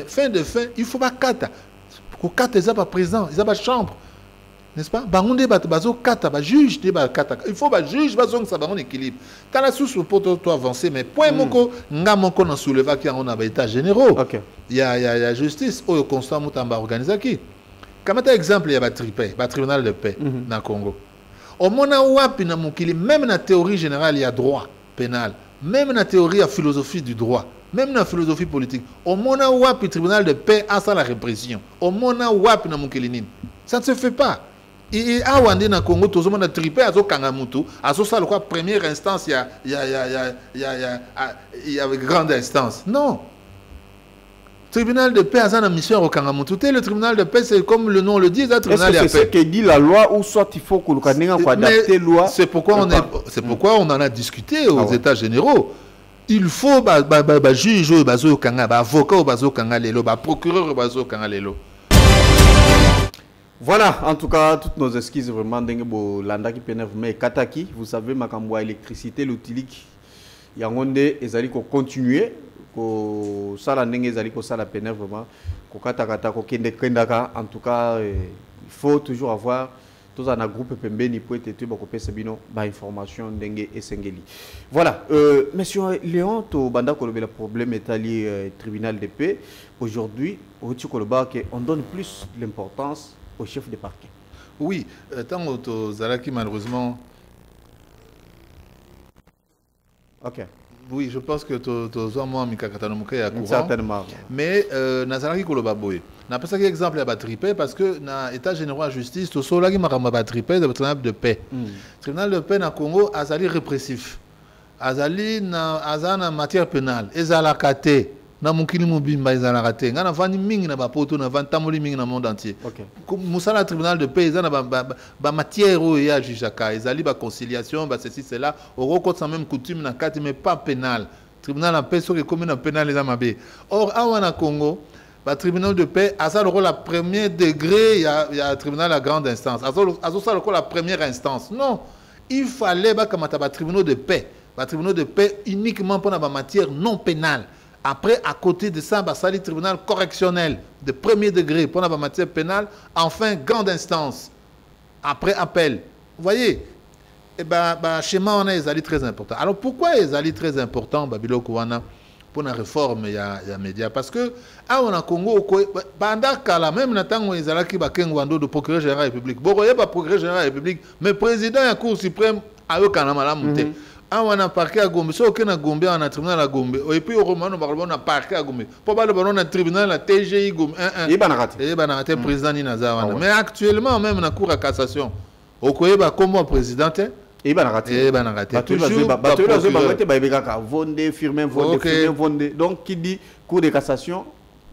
fin de fin, il faut pas kata. Pour kata, il n'y a pas président, il n'y a pas chambre. N'est-ce pas? Juge, il faut que juge ça va en équilibre. Quand la source pour toi avancer, mais point moko nga moko na souleva qui on a état généraux. Il y a justice au constant Moutamba organisé qui. Comme exemple il y a tribunal de paix na Congo. Au mona wapi na mukili même na théorie générale il y a droit pénal, même na théorie il y a philosophie du droit. Même dans la philosophie politique, au mona wapi tribunal de paix a ça la répression. Au mona wapi na mukili ça ne se fait pas. Et à Wande na Congo, tout le monde a trippé à Kangamutu, à ça le quoi première instance, il y a grande instance. Non. Tribunal de paix a une mission au Kangamutu. Le tribunal de paix, c'est comme le nom le dit, le tribunal de paix. C'est ce que dit la loi ou soit il faut que le adapter la loi. C'est pourquoi on en a discuté aux États généraux. Il faut juge au bazo Kanga, avocat au bazo Kanga lelo, procureur au bazo Kanga lelo. Voilà, en tout cas, toutes nos excuses vraiment d'engo landa qui pénève mais kataki, vous savez makambo électricité l'utilique yangonde ezali ko continuer ko sala ndenge ezali ko sala pénève vraiment ko katakata ko kende kendaka en tout cas il faut toujours avoir tous un groupe pembeni pour être tout bako pesa bino ba information ndenge esengeli. Voilà, monsieur Léon to banda ko le problème est lié tribunal de paix aujourd'hui au Tchikoloba on donne plus l'importance au chef de parquet. Oui, tant que Zalaki malheureusement. Ok. Oui, je pense que tu as moi Mikakatanomuke est courant. Certainement. Mais Nazalaki Kolobaboy. N'a pas ça exemple à battriper parce que dans l'état général de justice, tout cela qui m'a battriper le tribunal de paix. Le tribunal de paix dans Congo azali répressif. Azali na matière pénale. Ezalakate. Na mukili mubimba izana raté ngana vani mingi na bapoto na vani tamoli mingi na monde entier musala tribunal de paix izana ba matière où il y a jujaka ezali ba conciliation ba ceci cela au recours sans même coutume na kati mais pas pénal tribunal de paix sur que comme na pénal les amabe or awana Congo ba tribunal de paix a ça le rôle à premier degré il y a tribunal à grande instance a ça le rôle à première instance non il fallait ba kamata ba tribunal de paix uniquement pour la matière non pénale. Après, à côté de ça, il y a le tribunal correctionnel de premier degré pour la matière pénale. Enfin, grande instance. Après, appel. Vous voyez, schéma, on est très important. Alors, pourquoi est très important, Babilo Kouana, pour la réforme, il y a médias? Parce que, on a Congo, pendant même Natango, ils ont de procureur général de la République. Bon, il n'y a pas procureur général de la République, mais président de la Cour suprême, a eu Kanamala Mouté. On a parquet à Gombe, si on a Gombe, on a tribunal à Gombe. Et puis au Romano, on a parquet à Gombe. Pour pas le ballon, on a tribunal à TGI Gombe. Et Banarate. Et Banarate, président Ninazawana. Mais actuellement, même dans la Cour à cassation, au Koyeba, comme président, et Banarate. Et Banarate. Donc, qui dit Cour de cassation,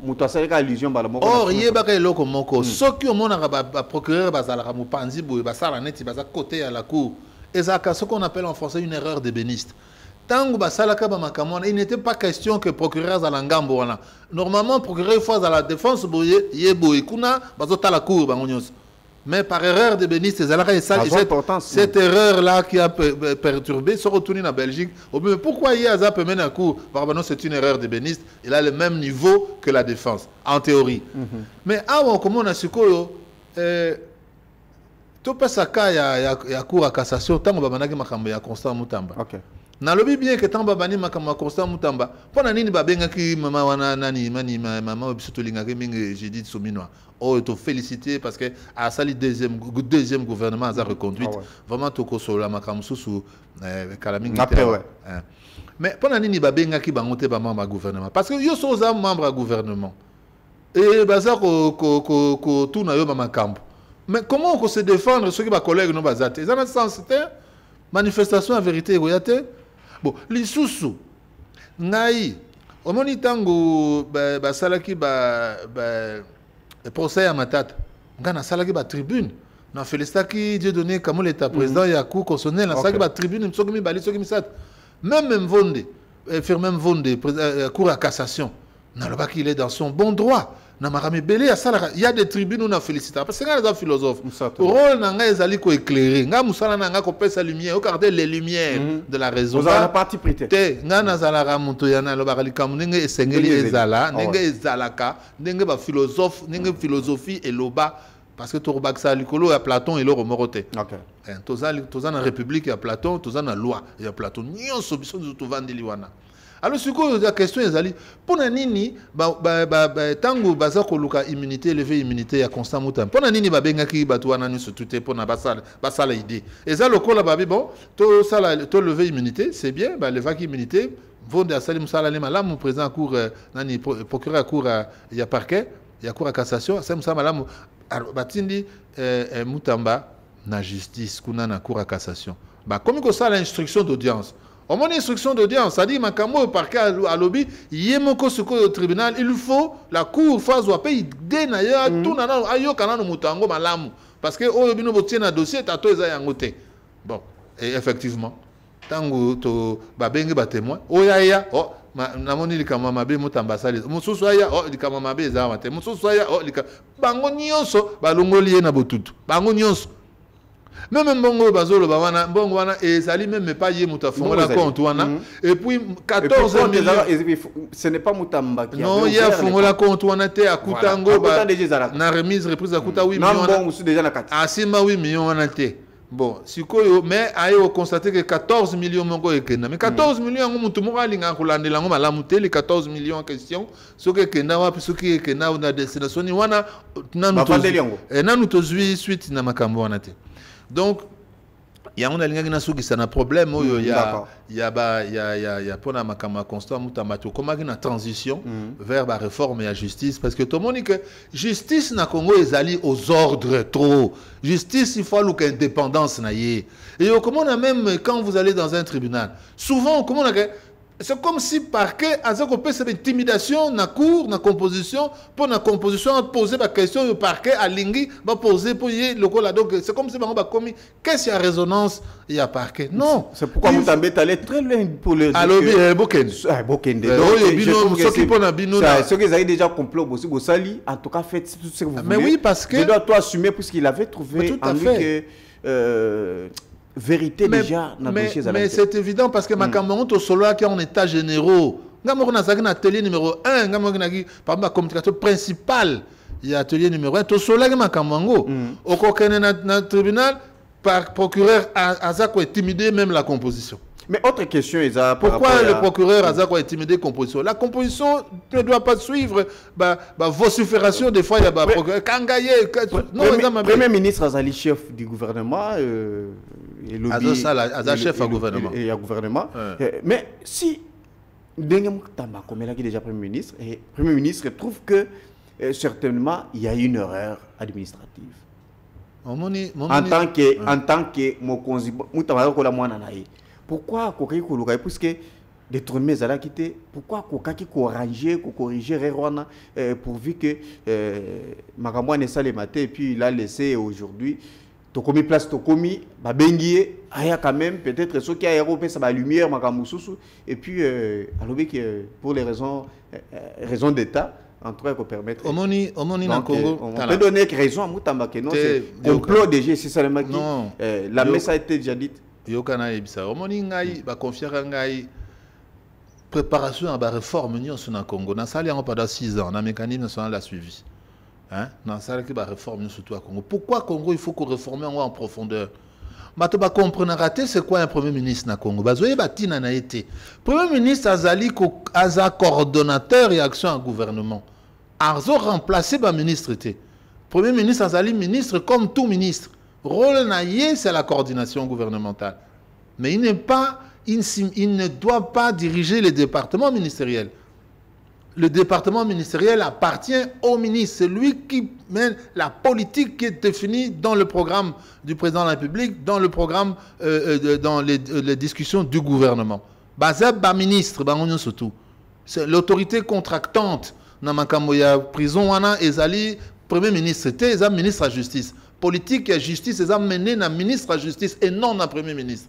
or, il y a des gens qui ont ceux qui ont un procureur, côté à la Cour. Et ça, ce qu'on appelle en français une erreur d'ébéniste. Tant que il n'était pas question que le procureur à l'angambo. Normalement, le procureur faut à la défense, mais par erreur d'ébéniste, cette erreur-là qui a perturbé, se retourner en Belgique. Pourquoi il y a ça peut mener à court? C'est une erreur d'ébéniste. Il a le même niveau que la défense, en théorie. Mais avant, comme on a su to pesa ka ya cour à cassation tango babanaki makambo ya Constant Mutamba. OK. Na lobi bien que tango babani makambo ya Constant Mutamba. Pona nini babengaki mama wana nani mama obisoto lingaki mingi Judith Sominwa. Oh, te féliciter parce que à sali deuxième gouvernement a reconduite. Vraiment toko sola makambo sous kalamingi. Mais pendant nini babengaki bangote ba membre gouvernement parce que yo soza membre gouvernement et baza ko tout na yo ba makambo. Mais comment on se défendre ceux qui ba collègues no bazate ça n'a sens c'était manifestation en vérité goyate bon lisusu ngai omoni tango ba salaki ba procès à Matata ngana salaki ba tribune na félicitaki Dieu donné comme l'état président ya cour constitutionnelle na salaki ba tribune soki mi bali soki mi sat même Mvonde firme Mvonde cour à cassation na loba qu'il est dans son bon droit na marami belé il y a des tribunes où on a félicité parce que nga les philosophes rôle na nga ezali ko éclairer nga musala na nga ko pesa lumière au garder les lumières de la raison vous avez la partie prête te nga na zala ra muto yana loba likam ndenge esengeli ezala ndenge ezalaka ndenge ba philosophe ndenge philosophie et loba parce que Torbaksa Likolo a Platon et le Romorote. OK. Tozan en République il y a Platon, tozan en loi il y a Platon. Nyon sobiso de tovandi liwana. Alors ce que la question est allée pour nini tango baza ko luka immunité lever immunité ya Constant Mutamba. Pour nini ba bengaki batwana ni sotuté pour na basala idée. Et ça le kola babi bon to sala to lever immunité c'est bien ba lever immunité vont de salim sala le malamu président cour nani procureur cour il y a parquet il y a cour à cassation ça me malamu batindi Mutamba na justice kuna na cour à cassation ba comme que ça l'instruction d'audience au moins instruction d'audience ça dit makamo parquet à lobby yemoko soko au tribunal il faut la cour phase ou paye denaya tout nana ayo kana no mutango malamu parce que oyo bino botie na dossier tato eza yangote bon et effectivement tango to babenge ba témoin oyaya oh namoni likama mabe Mutamba sali mususu aya oh likama mabe eza mate mususu aya oh likama bango nyonso balongoli na botutu bango nyonso même bongo bazolo ba wana bongo wana et sali même pas yé mutafongo la compte wana et puis 14 millions ce n'est pas Mutamba qui non il y a fongo la compte wana te akutango ba na remise reprise akuta 8 millions non bon déjà na kati asima 8 millions wana te. Bon, si quoi, mais ayo constaté que 14 millions mongo ekenda. Mais 14 millions ngo mutu moko alinga kolandela ngo malamu te les 14 millions en question. Ce que ekenda wapi ce qui ekenda na destination ni wana nanu tozui suite na makambo wana te. Donc il y a un alinga qui na problème il y a pona makama Constant Mutamba to comment une transition vers la réforme et la justice parce que tout le monde dit que justice na Congo ezali aux ordres trop justice il faut que indépendance na yé et comment on a même quand vous allez dans un tribunal souvent comment on a c'est comme si parquet a cette intimidation na cour na composition pour la composition poser la question au parquet à lingi va poser pour y le là donc c'est comme si on va commis qu'est-ce qu'il y a résonance il y a parquet non c'est pourquoi Mutamba est allé très loin pour le alors Bokende ceux qui pona bino ceux qui avaient déjà complot aussi Bosali en tout cas fait tout ce que vous voulez mais oui parce que je dois toi assumer puisqu'il avait trouvé en lui que vérité déjà dans le dossier. Mais c'est évident parce que ma camarade au solo qui est en état généraux. Nous avons un atelier numéro 1, par exemple la communication principale, il y a atelier numéro 1, au solo qui est ma camarade. Au tribunal, par procureur Azako est timidé même la composition. Mais autre question, Isa, pourquoi le procureur Azako est intimidé composition? La composition ne doit pas suivre la vocifération des fois il y a un procureur. Premier ministre Azali chef du gouvernement chef du gouvernement. Et gouvernement. Mais si Mutamba comme il a déjà premier ministre et premier ministre trouve que certainement il y a une erreur administrative. En tant que Mokonzi Mutamba ko la mwana nae. Pourquoi Kokaki Koluka puisque détourner Zala quitté pourquoi Kokaki ko ranger ko corriger Rwanda pourvu que Makamwa ne sale maté et puis il a laissé aujourd'hui Tokomi place Tokomi babengié aya quand même peut-être ce qui a européen ça va lumière Makamususu et puis alobi que pour les raisons d'état en tout cas qu'on permettre Omoni na Congo on peut donner raison à Mutamba que non c'est complot déjà c'est seulement qui la messe a été déjà dite yokana ebisa omoni ngai ba confiera ngai préparation à la réforme nyonso na Congo na sali en pendant 6 ans na mécanisme national la suivi hein dans ça qui va réformer surtout à Congo. Pourquoi Congo il faut qu'on réforme en profondeur? Bato ba comprendre raté c'est quoi un premier ministre na Congo. Bazoye batina na été. Premier ministre azali ko aza coordonnateur et action en gouvernement. Arzo remplacé ba ministre était. Premier ministre azali ministre comme tout ministre. Rôle na yé c'est la coordination gouvernementale. Mais il n'est pas il ne doit pas diriger les départements ministériels. Le département ministériel appartient au ministre. C'est lui qui mène la politique qui est définie dans le programme du président de la République, dans le programme, dans les discussions du gouvernement. Bazab, ba ministre, ba on surtout. C'est l'autorité contractante. Namakamboya prison wana ezali premier ministre, c'était ezam ministre à justice. Politique et justice ezam mené na ministre à justice et non na premier ministre.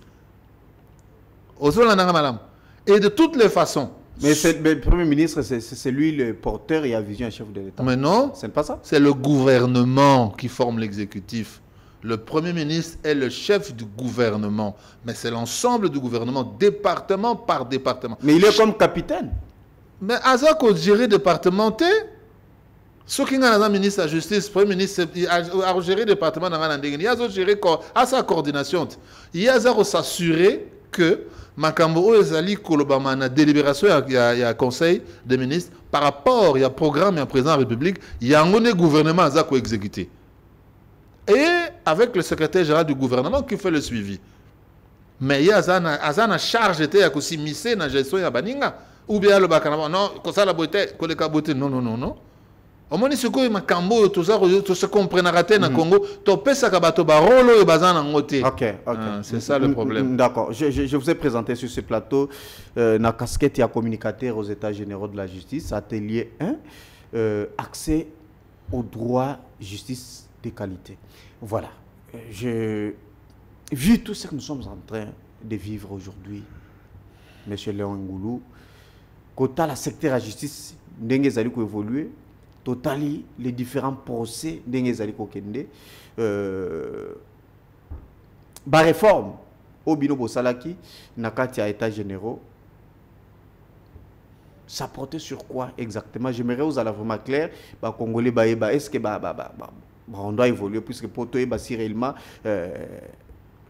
Et de toutes les façons. Mais le Premier ministre, c'est lui le porteur et la vision chef de l'État. Mais non, c'est pas ça. C'est le gouvernement qui forme l'exécutif. Le Premier ministre est le chef du gouvernement. Mais c'est l'ensemble du gouvernement, département par département. Mais il est comme capitaine. Mais Azako gérer départementé. Ce qui est un ministre de la Justice, Premier ministre, il a géré le département, il a géré sa coordination. Il a s'assurer que Makambo ezali kolobama na délibération il y a conseil des ministres par rapport il y a programme il y a président de la République il y a un gouvernement à ko exécuter et avec le secrétaire général du gouvernement qui fait le suivi mais il y a azana charge était ya ko simisser na gestion ya baninga ou bien le bakana non ko ça la beauté ko le kaboté non au moins ce que Makambo tout ça tout se comprendre raté na Congo to pesa ka bato ba rolo e bazana ngoté. OK. C'est ça le problème. D'accord. Je vous ai présenté sur ce plateau na casquette et communicateur aux États généraux de la justice atelier 1 accès au droit justice de qualité. Voilà. Vu tout ce que nous sommes en train de vivre aujourd'hui monsieur Léon Ngoulou quota la secteur à justice ndenge zali ko évoluer totali les différents procès d'Engezali Kokende ba réforme au binobo salaki nakati à état généraux ça portait sur quoi exactement? J'aimerais vous aller vraiment clair ba congolais ba est-ce que on doit évoluer puisque pour toi si réellement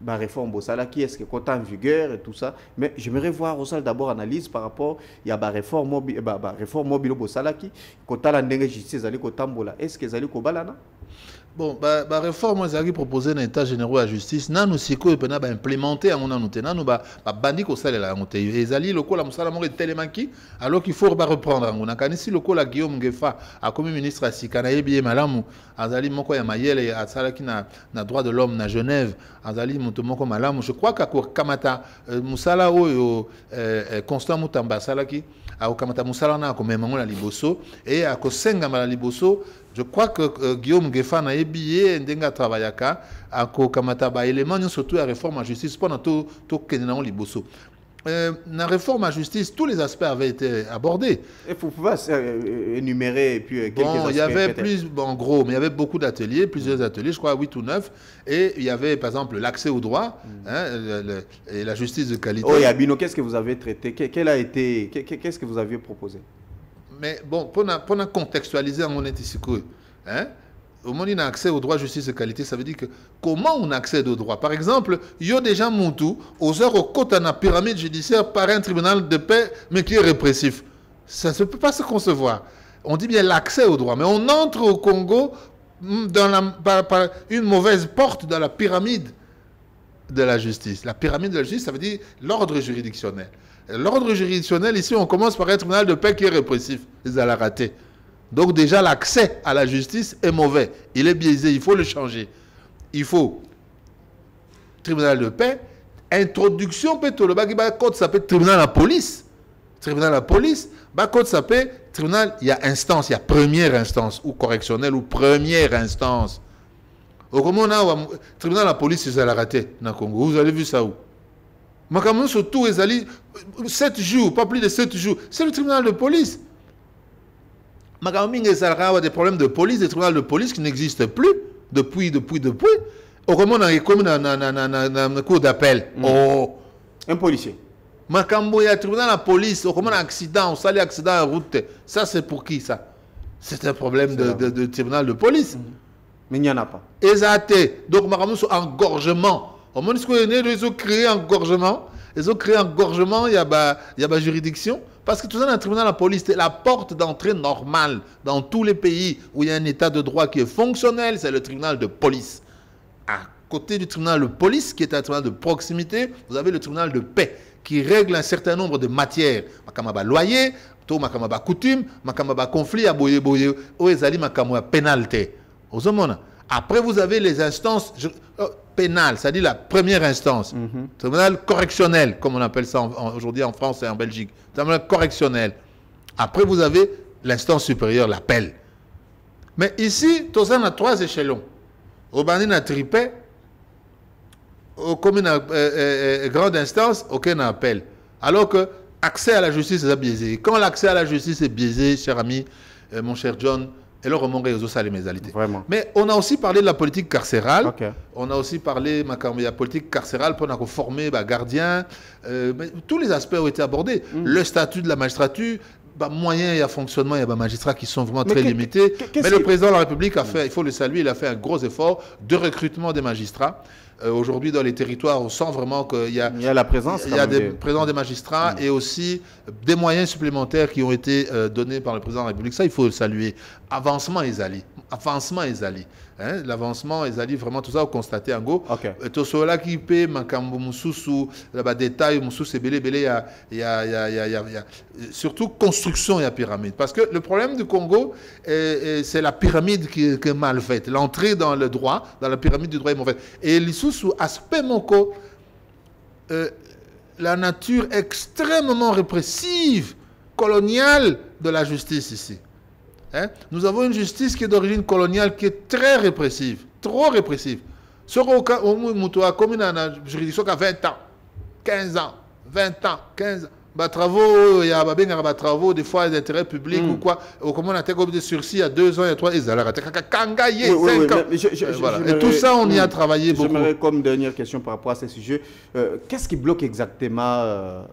la réforme Bossala qui est-ce que quand en vigueur et tout ça, mais j'aimerais voir aussi d'abord analyse par rapport il y a la réforme mobile Bossala qui quand la ndenge justice ali kotambola est-ce que zali kobalana bon la réforme zali proposée dans l'état général de la justice nanu siko pena ba implémenter en on nanu ba bandi ko salela ngote ezali lokola musala mo telemaki alors qu'il faut ba reprendre ngona kanisi lokola Guillaume Ngefa a comme ministre à Sikana yebi malamu azali moko ya mayele asala ki na droit de l'homme na Genève azali moko malamu je crois qu'à kamata musala oyo Constant Mutamba salaki a kamata musala na ko memango la liboso et a ko senga mala liboso. Je crois que Guillaume Ngefa na ebiye ndenga travaillaka a ko kamata ba élément surtout la réforme en justice pendant tout kenena liboso. La réforme en justice, tous les aspects avaient été abordés. Et vous pouvez énumérer et puis quelques aspects. Il y avait en gros, mais il y avait beaucoup d'ateliers, plusieurs ateliers, je crois 8 ou 9. Et il y avait par exemple l'accès au droit et la justice de qualité. Oh, Yabino, qu'est-ce que vous avez traité? Qu'est-ce que vous aviez proposé? Mais bon, pour contextualiser en honnête ici, au moment où on a accès au droit, justice et qualité, ça veut dire que comment on accède au droit? Par exemple, il y a déjà Moutou, aux heures au côté de la pyramide judiciaire par un tribunal de paix, mais qui est répressif. Ça ne peut pas se concevoir. On dit bien l'accès au droit, mais on entre au Congo par une mauvaise porte dans la pyramide de la justice. La pyramide de la justice, ça veut dire l'ordre juridictionnel. L'ordre juridictionnel, ici, on commence par un tribunal de paix qui est répressif. Ils allaient rater. Donc déjà, l'accès à la justice est mauvais. Il est biaisé, il faut le changer. Il faut tribunal de paix, introduction, peut-être le code s'appelle tribunal de la police. Tribunal de la police, code s'appelle tribunal, il y a instance, il y a première instance, ou correctionnelle, ou première instance. Au comment on a tribunal de la police, ils allaient rater dans le Congo. Vous avez vu ça où? Makamon surtout, ils allaient 7 jours, pas plus de 7 jours. C'est le tribunal de police. Makaming et a des problèmes de police, des tribunaux de police qui n'existent plus depuis. Au comment on a comme dans cour d'appel. Oh, un policier. Makambo, il y a tribunal de la police, au comment un accident, on sale accident en route. Ça, c'est pour qui ça? C'est un problème de tribunal de police. Mais il n'y en a pas. Exact. Donc, Maramou, c'est engorgement. Au moins, ils ont créé engorgement. Ils ont créé engorgement, il y a juridiction. Parce que tout ça, dans le tribunal de la police, c'est la porte d'entrée normale dans tous les pays où il y a un état de droit qui est fonctionnel, c'est le tribunal de police. À côté du tribunal de police, qui est un tribunal de proximité, vous avez le tribunal de paix, qui règle un certain nombre de matières. Makamaba loyer, makamaba coutume, makamaba conflit, aboye boye, oezali makamaba pénalité. Après, vous avez les instances pénales, c'est-à-dire la première instance. Tribunal correctionnel, comme on appelle ça aujourd'hui en France et en Belgique. Tribunal correctionnel. Après, vous avez l'instance supérieure, l'appel. Mais ici, tout ça, on a 3 échelons. Au Bani, a tripé. Comme une grande instance, aucun appel. Alors que l'accès à la justice est biaisé. Quand l'accès à la justice est biaisé, cher ami, mon cher John, et là, vraiment. Mais on a aussi parlé de la politique carcérale. Okay. On a aussi parlé de la politique carcérale pour former gardiens. Tous les aspects ont été abordés. Le statut de la magistrature, moyens et fonctionnement, il y a des magistrats qui sont vraiment très limités. Mais le président de la République a fait, il faut le saluer, il a fait un gros effort de recrutement des magistrats. Aujourd'hui, dans les territoires, on sent vraiment qu'il y a la présence. Il y a des présents des magistrats et aussi des moyens supplémentaires qui ont été donnés par le président de la République. Ça, il faut le saluer. Avancement Ezali. Avancement Ezali. Hein? L'avancement Ezali, vraiment, tout ça, vous constatez en go. Tout cela qui paie, Makambo Moussoussou, là-bas, détail, Moussou, c'est belé, belé, il y a surtout construction, il y a pyramide. Parce que le problème du Congo, c'est la pyramide qui est mal faite. L'entrée dans le droit, dans la pyramide du droit est mauvaise. Et sous aspect moko, la nature extrêmement répressive, coloniale de la justice ici. Hein? Nous avons une justice qui est d'origine coloniale, qui est très répressive, trop répressive. Sur comme une juridiction qui a 20 ans, 15 ans, 20 ans, 15 ans. Travaux, il y a des travaux, des fois d'intérêt public ou quoi. Comment on a comme des sursis à 2 ans, il y a 3 ans, ils allaient 5 ans. Et tout ça, on y a travaillé beaucoup. J'aimerais comme dernière question par rapport à ce sujet. Qu'est-ce qui bloque exactement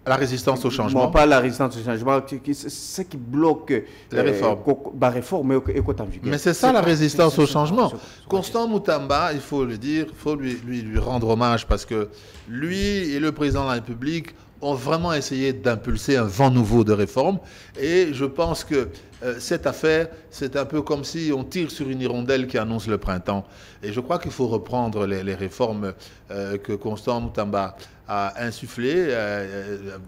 la résistance au changement? Non, pas la résistance au changement. Ce qui bloque les réformes. Mais c'est ça la résistance au changement. Constant Moutamba, il faut le dire, il faut lui rendre hommage parce que lui et le président de la République ont vraiment essayé d'impulser un vent nouveau de réformes. Et je pense que cette affaire, c'est un peu comme si on tire sur une hirondelle qui annonce le printemps. Et je crois qu'il faut reprendre les réformes que Constant Moutamba a insufflé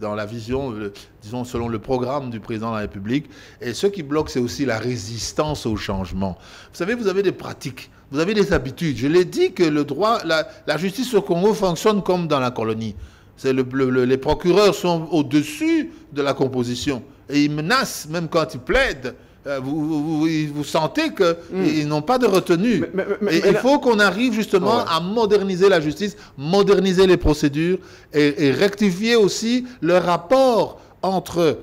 dans la vision, disons, selon le programme du président de la République. Et ce qui bloque, c'est aussi la résistance au changement. Vous savez, vous avez des pratiques, vous avez des habitudes. Je l'ai dit que le droit, la justice au Congo fonctionne comme dans la colonie. Les procureurs sont au-dessus de la composition. Et ils menacent, même quand ils plaident. Vous sentez qu'ils n'ont pas de retenue. Et il faut qu'on arrive justement à moderniser la justice, moderniser les procédures et rectifier aussi le rapport entre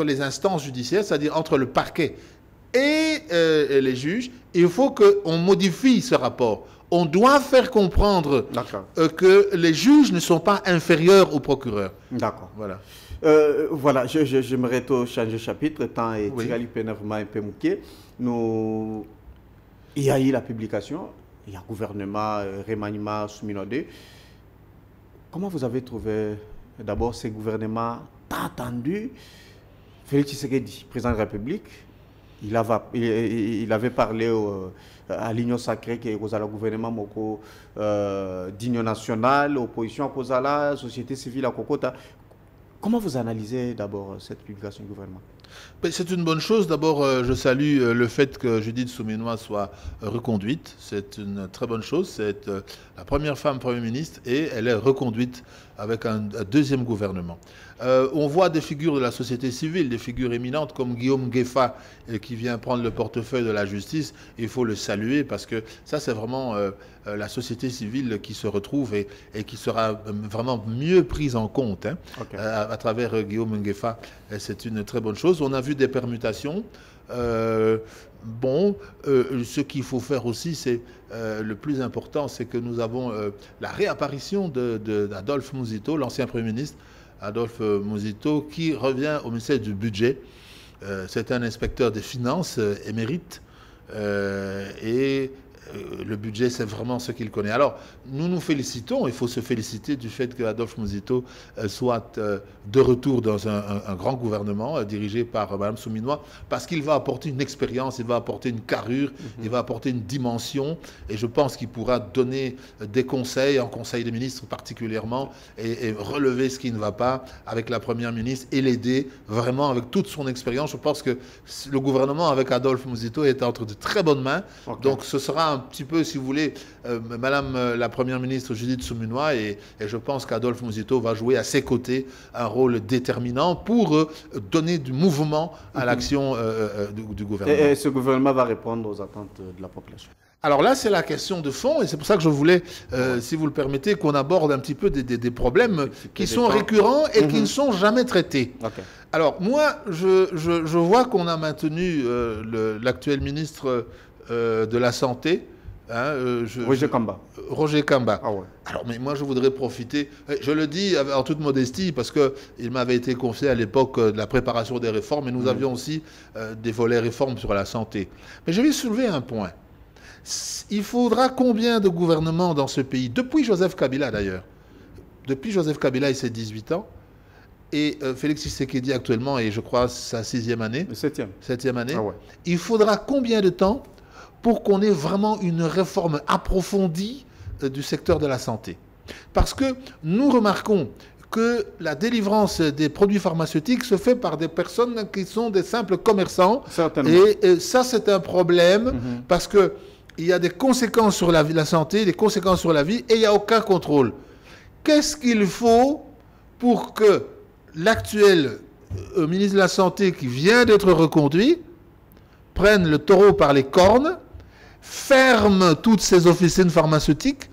les instances judiciaires, c'est-à-dire entre le parquet et les juges. Il faut qu'on modifie ce rapport. On doit faire comprendre que les juges ne sont pas inférieurs aux procureurs. D'accord. Voilà. Voilà, j'aimerais changer de chapitre, tant et Tigali Pénervement un peu mouqué. Il y a eu la publication, il y a le gouvernement remaniement Souminodé. Comment vous avez trouvé d'abord ce gouvernement tant attendu? Félix Tshisekedi, président de la République, il avait parlé à l'Union sacrée qui est le gouvernement d'Union nationale, opposition à la société civile à Kokota. Comment vous analysez d'abord cette publication du gouvernement? C'est une bonne chose. D'abord, je salue le fait que Judith Souminois soit reconduite. C'est une très bonne chose. C'est la première femme Premier ministre et elle est reconduite avec un deuxième gouvernement. On voit des figures de la société civile, des figures éminentes comme Guillaume Gueffa qui vient prendre le portefeuille de la justice. Il faut le saluer parce que ça, c'est vraiment la société civile qui se retrouve et qui sera vraiment mieux prise en compte à travers Guillaume Gueffa. C'est une très bonne chose. On a vu des permutations. Ce qu'il faut faire aussi, c'est le plus important, c'est que nous avons la réapparition d'Adolphe Mouzito, l'ancien Premier ministre, Adolphe Mouzito, qui revient au ministère du Budget. C'est un inspecteur des finances émérite et le budget, c'est vraiment ce qu'il connaît. Alors, nous nous félicitons, il faut se féliciter du fait que Adolphe Mouzito soit de retour dans un grand gouvernement dirigé par Mme Souminois, parce qu'il va apporter une expérience, il va apporter une carrure, il va apporter une dimension, et je pense qu'il pourra donner des conseils, en Conseil des ministres particulièrement, et relever ce qui ne va pas avec la Première ministre et l'aider vraiment avec toute son expérience. Je pense que le gouvernement avec Adolphe Mouzito est entre de très bonnes mains, donc ce sera un petit peu, si vous voulez, Madame la Première ministre Judith Souminois, et je pense qu'Adolphe Mouzito va jouer à ses côtés un rôle déterminant pour donner du mouvement à l'action du gouvernement. Et ce gouvernement va répondre aux attentes de la population. Alors là, c'est la question de fond, et c'est pour ça que je voulais, si vous le permettez, qu'on aborde un petit peu des problèmes qui sont récurrents et qui ne sont jamais traités. Alors moi, je vois qu'on a maintenu l'actuel ministre de la Santé, Roger Kamba. Roger Kamba. Ah ouais. Alors, mais moi, je voudrais profiter, je le dis en toute modestie, parce qu'il m'avait été confié à l'époque de la préparation des réformes, et nous avions aussi des volets réformes sur la santé. Mais je vais soulever un point. Il faudra combien de gouvernements dans ce pays, depuis Joseph Kabila d'ailleurs, depuis Joseph Kabila et ses 18 ans, et Félix Tshisekedi actuellement, et je crois sa 6e année. 7e année. Ah ouais. Il faudra combien de temps pour qu'on ait vraiment une réforme approfondie du secteur de la santé? Parce que nous remarquons que la délivrance des produits pharmaceutiques se fait par des personnes qui sont des simples commerçants. Et ça, c'est un problème parce qu'il y a des conséquences sur la santé, des conséquences sur la vie, et il n'y a aucun contrôle. Qu'est-ce qu'il faut pour que l'actuel ministre de la Santé, qui vient d'être reconduit, prenne le taureau par les cornes, ferme toutes ces officines pharmaceutiques,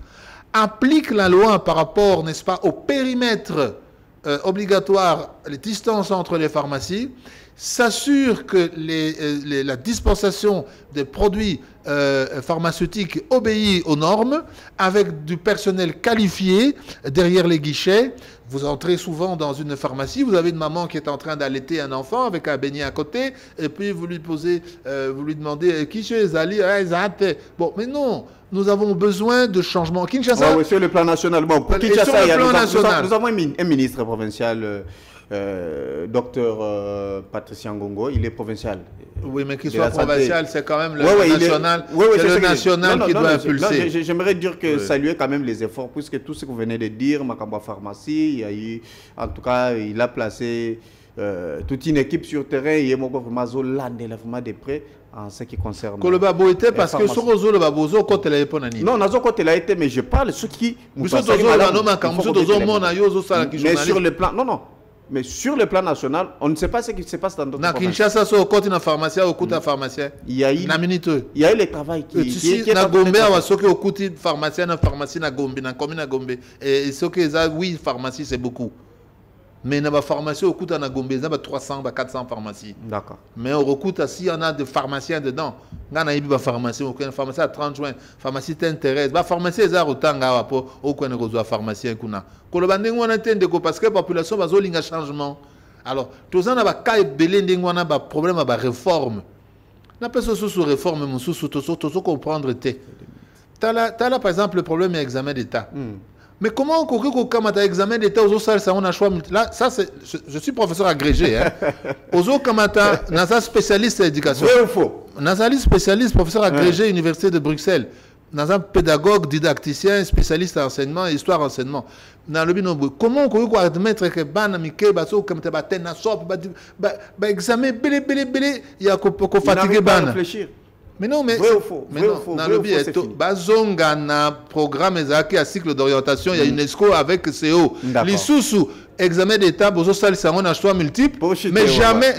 applique la loi par rapport, n'est-ce pas, au périmètre obligatoire, les distances entre les pharmacies, s'assure que la dispensation des produits pharmaceutiques obéit aux normes, avec du personnel qualifié derrière les guichets. Vous entrez souvent dans une pharmacie, vous avez une maman qui est en train d'allaiter un enfant avec un beignet à côté, et puis vous lui demandez qui c'est Ali. Bon, mais non, nous avons besoin de changements. Kinshasa, sur le plan national. Bon, pour Kinshasa, nous avons un ministre provincial, docteur Patricien Ngongo, il est provincial. Oui, mais qu'il soit provincial, c'est quand même le national, le national qui doit impulser. J'aimerais dire que saluer quand même les efforts, puisque tout ce que vous venez de dire, Makamba Pharmacie, il y a eu, en tout cas, il a placé toute une équipe sur terrain, il y a vraiment des prêts en ce qui concerne. Que le babo était parce que sur le babozo, quand elle a été nani. Non, nazo quand elle a été, mais je parle ceux qui. Mais sur le plan, non. Mais sur le plan national, on ne sait pas ce qui se passe dans d'autres provinces. Kinshasa, au côté de la pharmacie, au côté de la pharmacie. Il y a eu le travail qui est en Gombe, au côté de pharmacie, na pharmacie na Gombe, na commune na Gombe. Et ce que oui, pharmacie, c'est beaucoup. Mais dans la pharmacie, au côté de Gombe, il y a 300, 400 pharmacies. D'accord. Mais au côté, s'il y en a des pharmaciens dedans, il y a une pharmacie, une pharmacie à 30 juin, pharmacie t'intéresse. La pharmacie, il y a autant de pharmaciens qu'on a. Parce que la population va avoir un changement. Alors, tout ça, il y a un problème de réforme. On appelle ça sous réforme, mais sous comprendre. Tu as là, par exemple, le problème de l'examen d'État. Mais comment on peut faire examen d'État aux autres salles, on a choix là, ça c'est, je suis professeur agrégé. Aux autres kamata, nasa spécialiste d'éducation. Vrai ou faux? Nasa spécialiste, professeur agrégé, Université de Bruxelles. Nasa pédagogue, didacticien, spécialiste en enseignement, histoire enseignement. Comment on peut admettre que banamike baso comme t'as na sop examen belé il y a qu'on fatigué ban. Mais non, mais dans le biais bazonga na programme ezaki à cycle d'orientation, il y a UNESCO avec CO. Les sous examen d'état bozo sal sango na choix multiple, mais jamais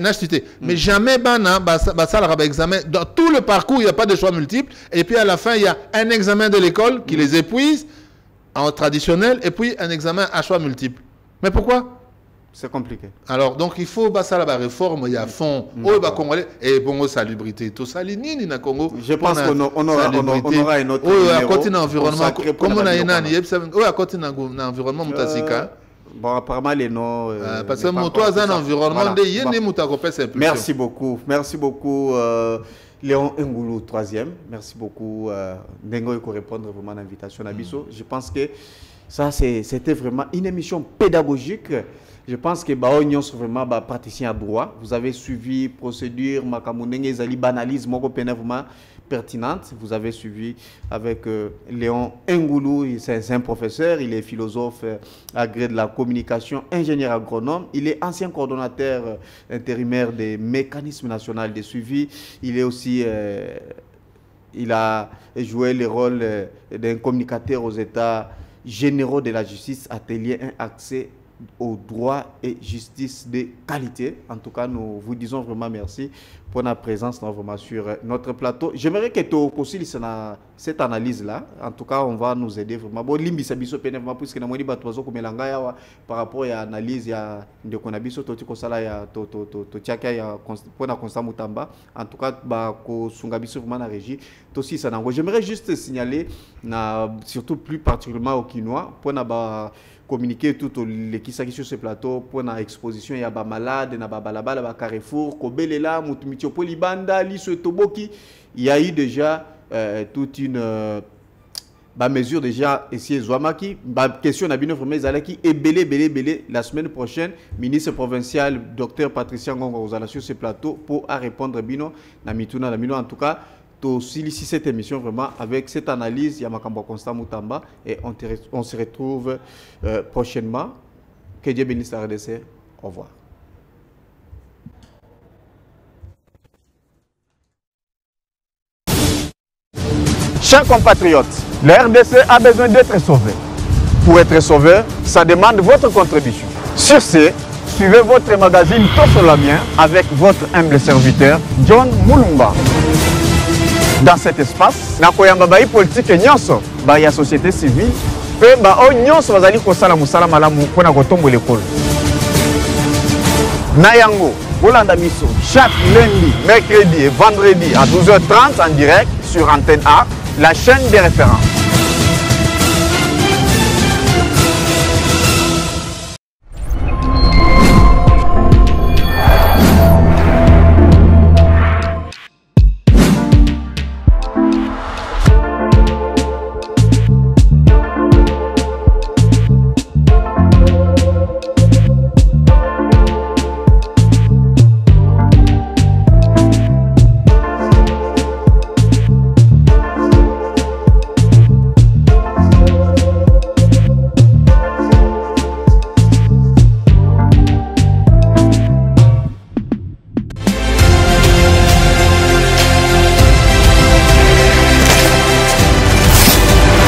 mais jamais bana basal raba examen dans tout le parcours, il n'y a pas de choix multiple et puis à la fin il y a un examen de l'école qui les épuise en traditionnel et puis un examen à choix multiple. Mais pourquoi? C'est compliqué. Alors, donc, il faut que la réforme, il y a fond, Congolais, et bon, salubrité, tout ça, na Congo. Je pense qu'on aura un autre à côté de l'environnement, comme on a un environnement, Bon, apparemment, les noms... parce que mon toit, c'est un environnement de Yen et Moutakopé, c'est Merci beaucoup. Merci beaucoup, Léon Ngoulou, 3e. Merci beaucoup. Nengo, il faut répondre vraiment à l'invitation d'Abisso. Je pense que ça, c'était vraiment une émission pédagogique. Je pense que Baognon sont vraiment praticiens à droit. Vous avez suivi procédure, Makamounenge, Zali, banalise, Moko vraiment pertinente. Vous avez suivi avec Léon Ngoulou, c'est un professeur, il est philosophe agrégé de la communication, ingénieur agronome. Il est ancien coordonnateur intérimaire des mécanismes nationaux de suivi. Il est aussi... il a joué le rôle d'un communicateur aux États généraux de la justice, atelier 1 accès au droit et justice de qualité. En tout cas, nous vous disons vraiment merci pour la présence vraiment sur notre plateau. J'aimerais que tu aussi cette analyse-là. En tout cas, on va nous aider vraiment. Bon, limbisa biso pénévement puisque na moni bato bazo komelanga ya par rapport à l'analyse ya de konabiso toti ko sala ya to tiaka ya pour na Constant Mutamba. En tout cas, ba ko sunga biso vraiment na régie. Tosi sanango. J'aimerais juste signaler surtout plus particulièrement au Quinois pour na ba communiquer tout les qui sont sur ce plateau pour une exposition. Il y a des malades, il y a des balabala, il y a Carrefour, Kobelela, Mutumitopoli, Banda, Liso Toboki. Il y a eu déjà toute une mesure déjà ici Zouamaki. Question n'a bien vraiment Zalaki et belé la semaine prochaine, ministre provincial Dr Patricia Ngongo Ozala sur ce plateau pour répondre bino na mituna na mino en tout cas. Aussi cette émission vraiment avec cette analyse Yamakambo Constant Mutamba et on se retrouve prochainement. Que Dieu bénisse la RDC. Au revoir. Chers compatriotes, la RDC a besoin d'être sauvée. Pour être sauvé, ça demande votre contribution. Sur ce, suivez votre magazine Tosolamien avec votre humble serviteur John Moulumba. Dans cet espace, nakoyamba bayi politique nyonso ba ya société civile pe ba o nyonso bazali kosala musala malamu pona kotombo l'école. Nayango, Olanda Miso, chaque lundi, mercredi et vendredi à 12h30 en direct sur Antenne A, la chaîne des références.